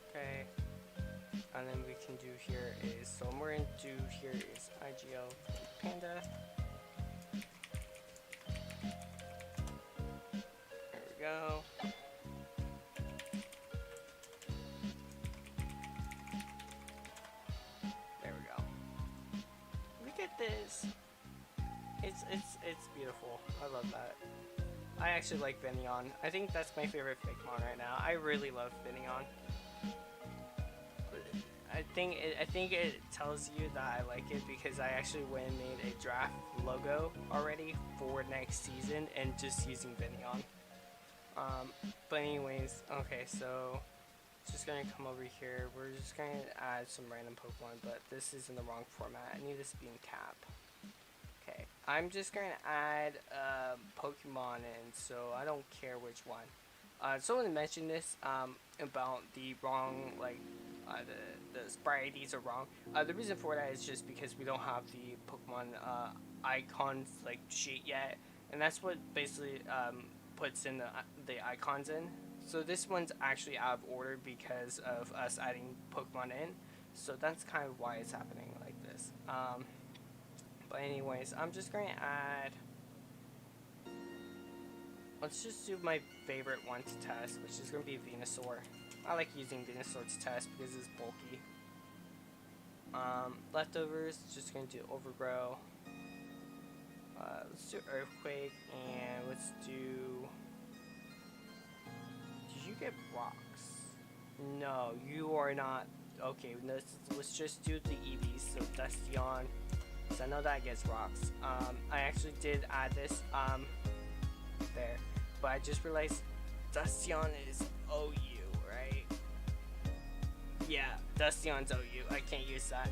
Okay. And then we can do here is, so what we're going to do here is IGL panda. There we go. There we go. Look at this. It's beautiful. I love that. I actually like Vinion. I think that's my favorite Pokemon right now. I really love Vinion. I think it tells you that I like it because I actually went and made a draft logo already for next season and just using Vinion. But anyways, okay, so just gonna come over here. We're just gonna add some random Pokemon, but this is in the wrong format. I need this to be in cap. Okay, I'm just gonna add Pokemon in, so I don't care which one. Someone mentioned this about the wrong, like the sprite IDs are wrong. The reason for that is just because we don't have the Pokemon icons like sheet yet, and that's what basically puts in the icons in. So this one's actually out of order because of us adding Pokemon in. So that's kind of why it's happening like this. But anyways, I'm just going to add, let's just do my favorite one to test, which is going to be Venusaur. I like using Venusaur to test because it's bulky. Leftovers, just going to do Overgrow. Let's do Earthquake, and let's do... Did you get rocks? No, you are not. Okay, let's just do the EVs. So Dustion, because I know that gets rocks. I actually did add this there, but I just realized Dustion is OU, right? Yeah, Dustion's OU. I can't use that.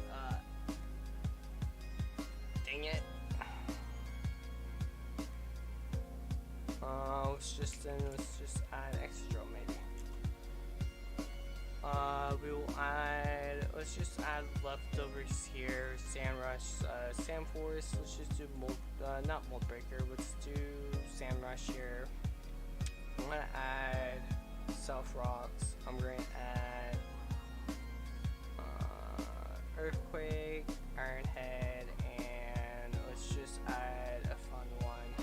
Dang it. Let's just add extra maybe. We will add, let's just add leftovers here, Sand Rush, Sand Forest, let's just do not Mold Breaker, let's do Sand Rush here. I'm gonna add Self Rocks, I'm gonna add Earthquake, Iron Head, and let's just add a fun one.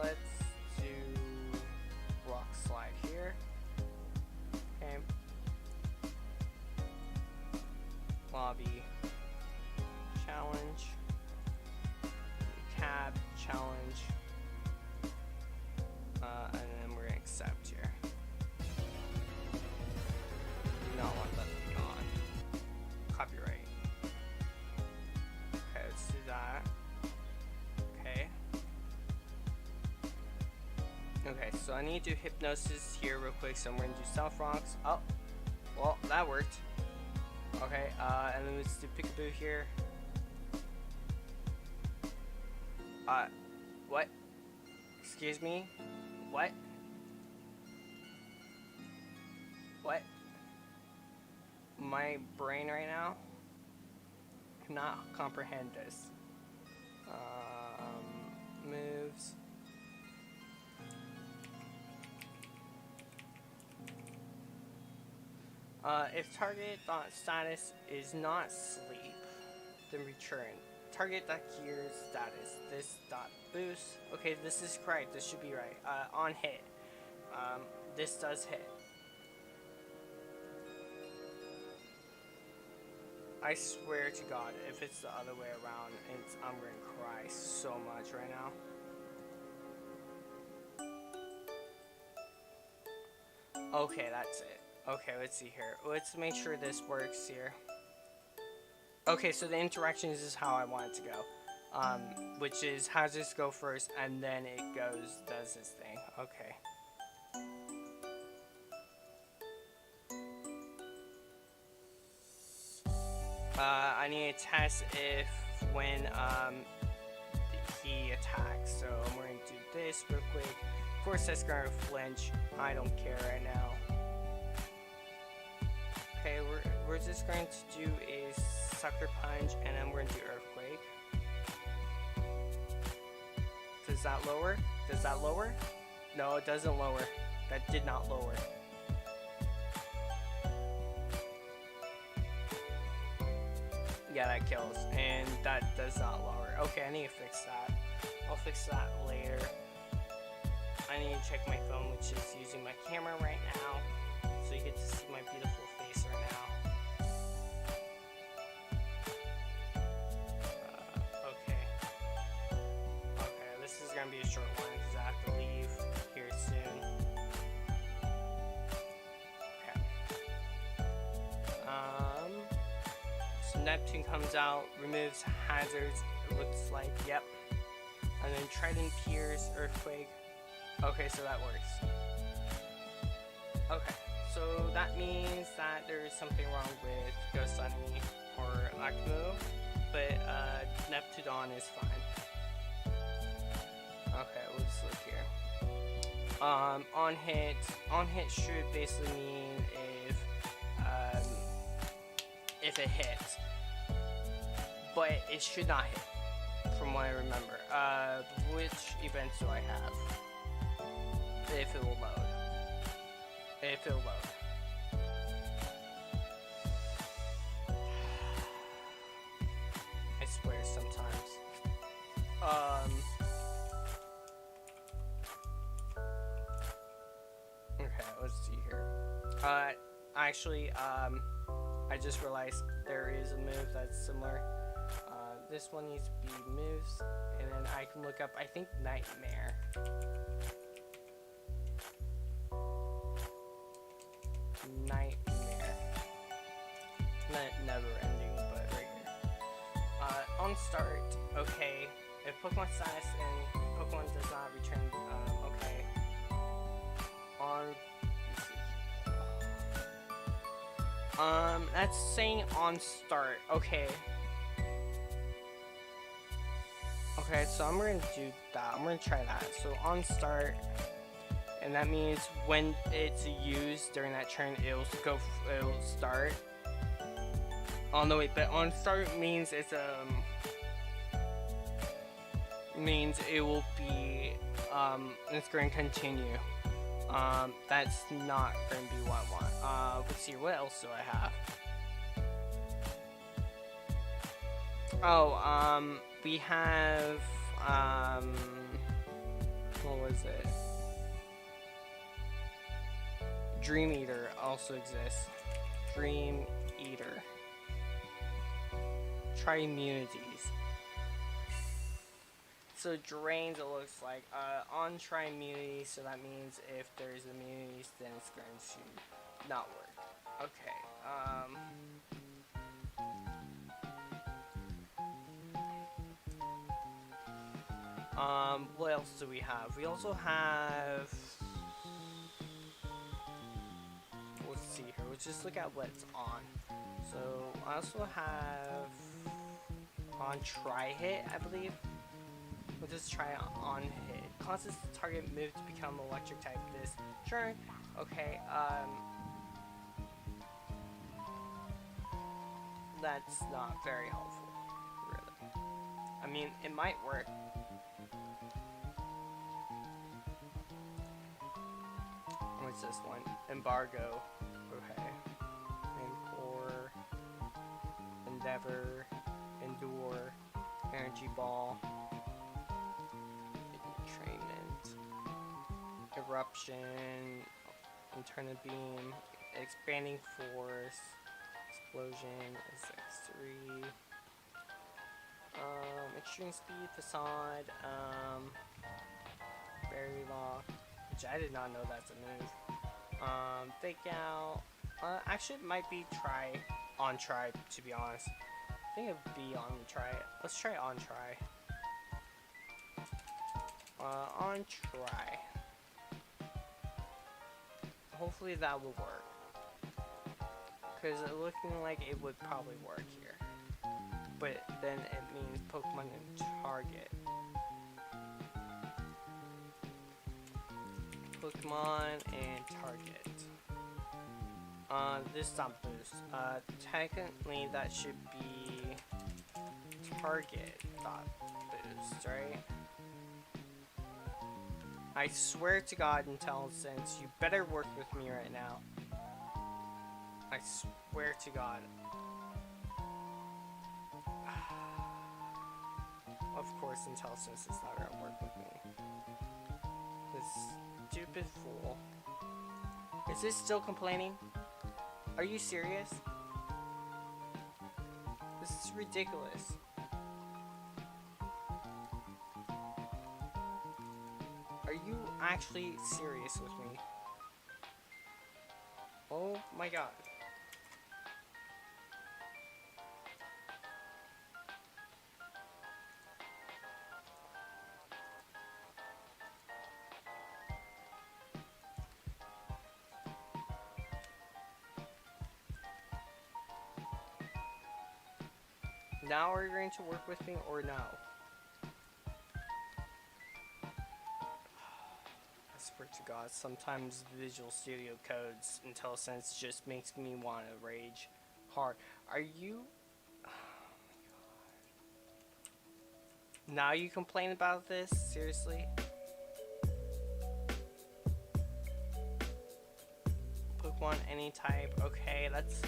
Let's do Rock Slide here. Okay. Lobby challenge. Cab challenge. And then we're gonna accept here. Do not want that to be on. Copyright. Okay, let's do that. Okay. Okay, so I need to do Hypnosis here real quick, so I'm gonna do Self Rocks. Oh, well, that worked. Okay, and then let's do Peekaboo here. What? Excuse me? What? What? My brain right now cannot comprehend this. Moves. If target status is not sleep, then return. Target gear status. This dot boost. Okay, this is correct. This should be right. On hit. This does hit. I swear to God, if it's the other way around, I'm gonna cry so much right now. Okay, that's it. Okay, let's see here. Let's make sure this works here. Okay, so the interactions is how I want it to go. Which is, has this go first, and then it does this thing. Okay. I need to test if when he attacks. So I'm going to do this real quick. Of course, that's going to flinch. I don't care right now. Okay, we're just going to do a Sucker Punch, and then we're going to do Earthquake. Does that lower? Does that lower? No, it doesn't lower. That did not lower. Yeah, that kills, and that does not lower. Okay, I need to fix that. I'll fix that later. I need to check my phone, which is using my camera right now, so you get to see my beautiful face right now. Okay, this is gonna be a short one because I have to leave here soon. Okay. So Neptune comes out, removes hazards, it looks like, yep. And then Trident Pierce, Earthquake. Okay, so that works. Okay, so that means that there's something wrong with Ghost Enemy or Akmu, but Neptudon is fine. Okay, let's look here. On hit should basically mean if it hits, but it should not hit, from what I remember. Which events do I have? If it will load. If it'll load. I swear sometimes. Okay, let's see here. Actually, I just realized there is a move that's similar. this one needs to be moves, and then I can look up, I think, Nightmare. Nightmare. Never ending, but right here. On start, okay. If Pokemon status and Pokemon does not return, okay. That's saying on start, okay. Okay, so I'm gonna do that. I'm gonna try that. So on start, and that means when it's used during that turn, it'll start. Oh no, wait, but on start means it's means it will be it's going to continue. That's not going to be what I want. Let's see, what else do I have? Oh, we have what was it? Dream Eater also exists. Dream Eater. Try immunities. So drains, it looks like on try immunity, so that means if there's immunities, then it's going to not work. Okay. What else do we have? We also have. Let's see here. Let's just look at what's on. So I also have on try hit, I believe. We'll just try on hit. Causes the target move to become electric type this turn. Okay, that's not very helpful, really. I mean, it might work. What's this one? Embargo. Okay. Encore. Endeavor. Endure. Energy Ball. Eruption, Internal Beam, Expanding Force, Explosion, SX3, Extreme Speed, Facade, Berry Lock, which I did not know that's a move, Fake Out, actually it might be on try, to be honest. I think it would be on try. Let's try on try. On try. Hopefully that will work, because it's looking like it would probably work here, but then it means Pokemon and target. Pokemon and target. This stop boost. Technically that should be target dot boost, right? I swear to God, Intelligence, you better work with me right now. I swear to God. Of course, Intelligence is not gonna work with me. This stupid fool. Is this still complaining? Are you serious? This is ridiculous. Are you actually serious with me? Oh my God. Now are you going to work with me or no? I swear to God, sometimes Visual Studio Code's IntelliSense just makes me want to rage hard. Are you... Oh my God. Now you complain about this? Seriously? Pokemon any type. Okay, that's...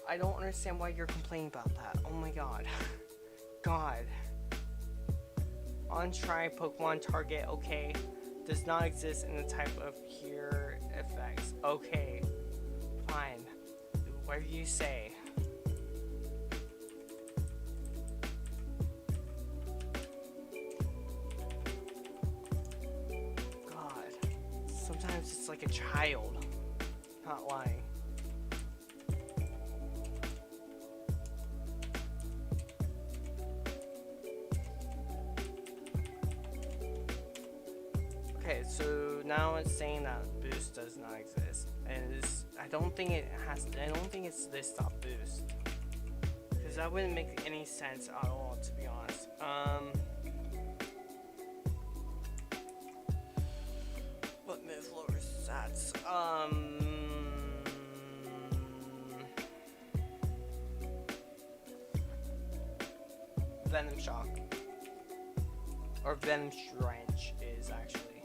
I don't understand why you're complaining about that. Oh my God. God. On try Pokemon target. Okay. Does not exist in the type of pure effects. Okay, fine. What do you say? sometimes it's like a child. Not lying. Okay, so now it's saying that boost does not exist, and I don't think it has. I don't think it's this dot boost, because that wouldn't make any sense at all, to be honest. What move lowers stats? Venom Shock or Venom Drench is actually.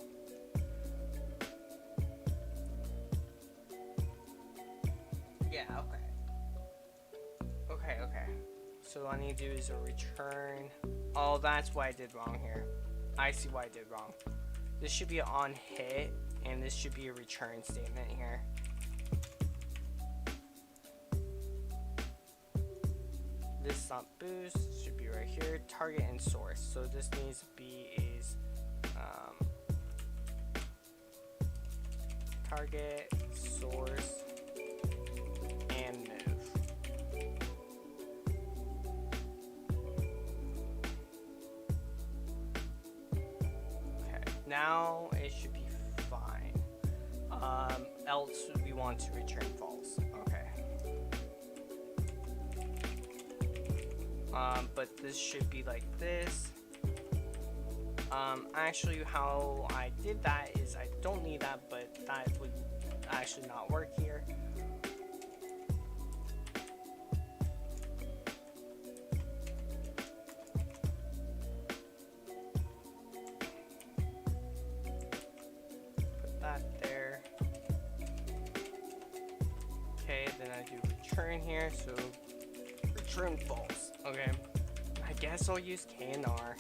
Yeah, okay. So all I need to do is a return. Oh, that's what I did wrong here. I see what I did wrong. This should be on hit, and this should be a return statement here. This not boost should be right here. Target and source. So this needs to be is target, source, and move. Okay, now it should be fine. Else we want to return false. Okay. But this should be like this. Actually, how I did that is I don't need that, but that would actually not work here. Put that there. Okay, then I do return here, so return false. Okay, I guess I'll use KNR.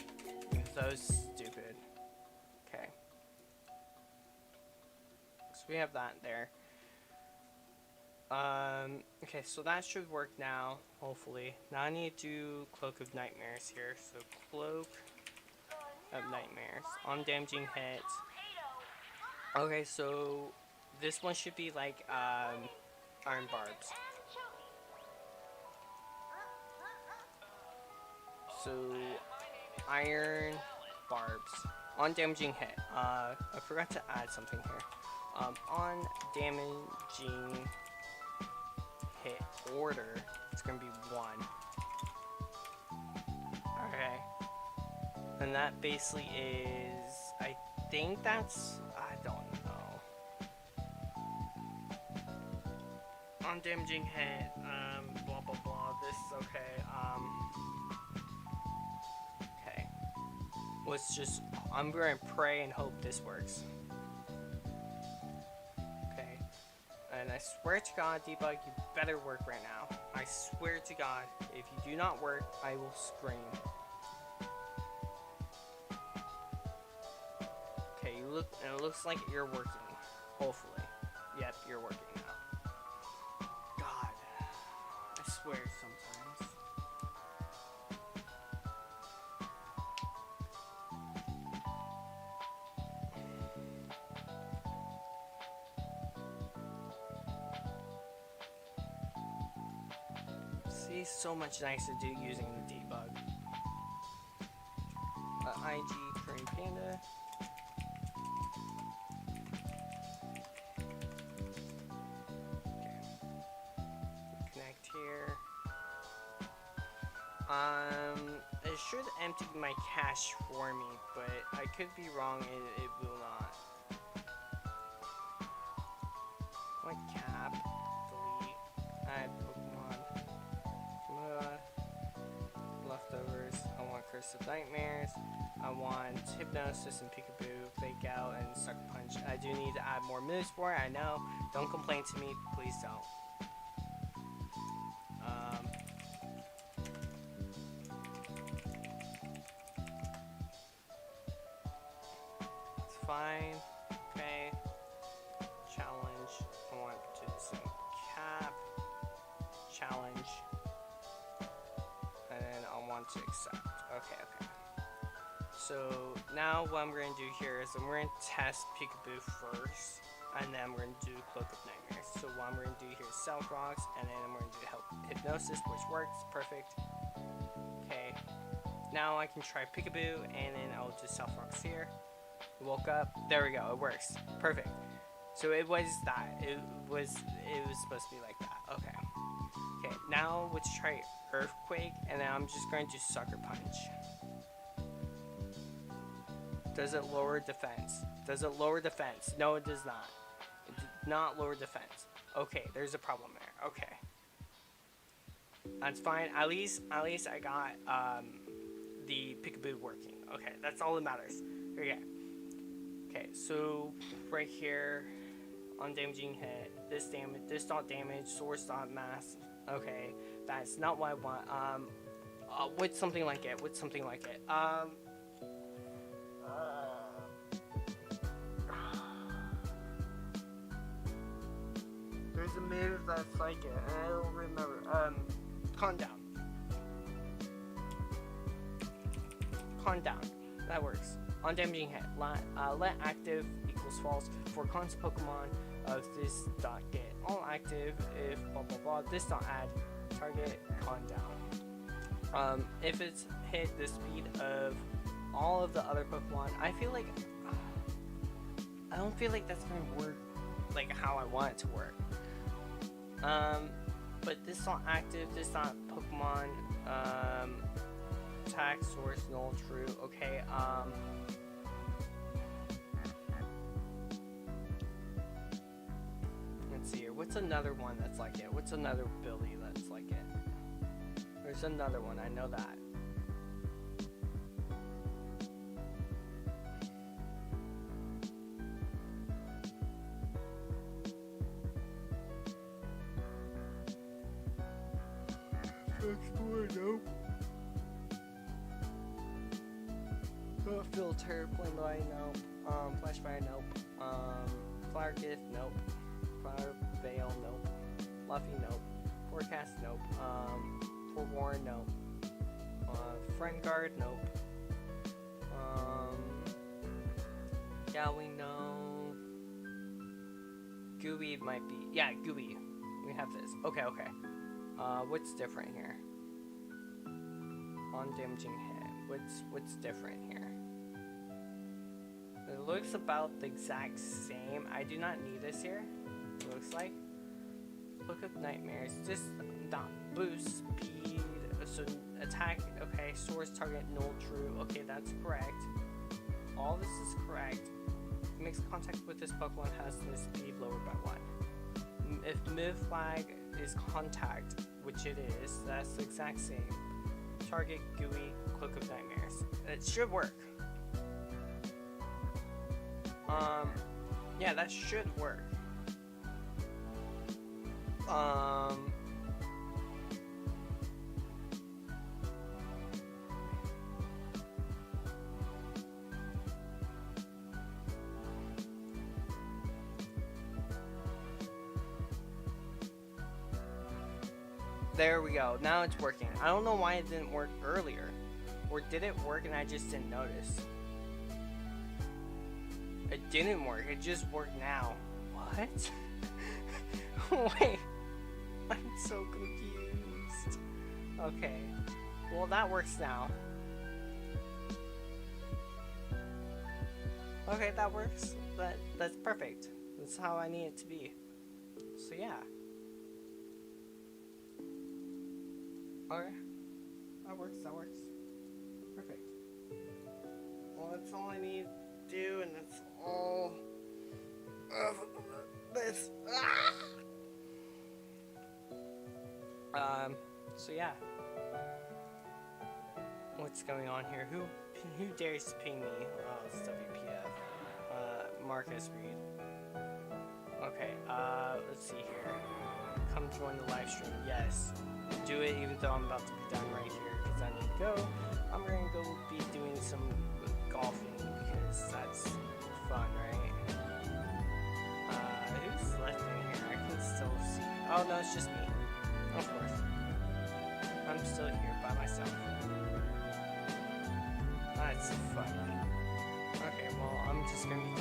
So stupid. Okay. So we have that there. Okay, so that should work now, hopefully. Now I need to do Cloak of Nightmares here. So Cloak of Nightmares on damaging hit. Okay, so this one should be like Iron Barbs. So Iron Barbs on damaging hit. I forgot to add something here. On damaging hit order, it's gonna be 1. Okay, and that basically is. I think that's. I don't know. On damaging hit. Blah blah blah. This is okay. Let's just, I'm gonna pray and hope this works. Okay, and I swear to God, debug, you better work right now. I swear to God, if you do not work, I will scream. Okay, you look, and it looks like you're working. Hopefully, yep, you're working now. God, I swear sometimes. It's so much nicer to do using the debug. IG Current Panda. Okay. Connect here. It should empty my cache for me, but I could be wrong and it will not. What cap? Delete. Add Pokemon. Leftovers. I want Curse of Nightmares. I want Hypnosis and Peekaboo, Fake Out, and Sucker Punch. I do need to add more moves for it, I know. Don't complain to me, please don't. It's fine. Okay. Challenge. I want to do some cap. Challenge. And then I want to accept. Okay. So now what I'm going to do here is I'm going to test Peekaboo first. and then we're going to do Cloak of Nightmares. So what I'm going to do here is Self Rocks, and then I'm going to do Help Hypnosis, which works perfect. Okay, now I can try Peekaboo, and then I'll just Self Rocks here. Woke up, there we go, it works, perfect. So it was that, it was supposed to be like that. Okay, now let's try Earthquake, and then I'm just going to do Sucker Punch. Does it lower defense? Does it lower defense? No, it does not. It did not lower defense. Okay, there's a problem there. Okay, that's fine. At least I got the Peekaboo working. Okay, that's all that matters. Here we go. Okay, so right here, undamaging hit. This damage. This dot damage. Source dot mass. Okay, that's not what I want. With something like it. With something like it. There's a move that's like it, and I don't remember. Calm down. Calm down. That works. On damaging hit, let active equals false for constant Pokemon of this dot get all active if blah blah blah. This dot add target calm down. If it's hit the speed of all of the other Pokemon, I don't feel like that's gonna work like how I want it to work. But this not active, this not Pokemon, attack, source, null, true, okay, let's see here, what's another one that's like it? What's another ability that's like it? There's another one, I know that. Nope. Filter, Flame Light, nope. Flash Fire, nope. Flower Gift, nope. Flower Veil, nope. Fluffy, nope. Forecast, nope. Forewarn, nope. Friend Guard, nope. Yowling, no. Gooey might be, yeah, Gooey. We have this. Okay. What's different here? On damaging hit. What's different here? It looks about the exact same. I do not need this here. It looks like. Book of Nightmares. Just dot boost speed. So attack. Okay. Source target null true. Okay, that's correct. All this is correct. Makes contact with this Pokemon has the speed lowered by 1. If the move flag is contact, which it is, that's the exact same. Target, Gooey, Cloak of Nightmares. It should work. Yeah, that should work. There we go. Now it's working. I don't know why it didn't work earlier. Or did it work and I just didn't notice? It didn't work. It just worked now. What? Wait. I'm so confused. Okay. Well, that works now. Okay, that works. That's perfect. That's how I need it to be. So yeah. Okay. That works. Perfect. Well, that's all I need to do, and that's all of this. So yeah. What's going on here? Who dares to ping me? Oh, it's WPF. Marcus Reed. Okay, let's see here. Come join the live stream. Yes. Do it even though I'm about to be done right here because I need to go. I'm going to go be doing some golfing because that's fun, right? Who's left in here? I can still see. Oh no, it's just me. Of course. I'm still here by myself. That's funny. Okay, well, I'm just going to be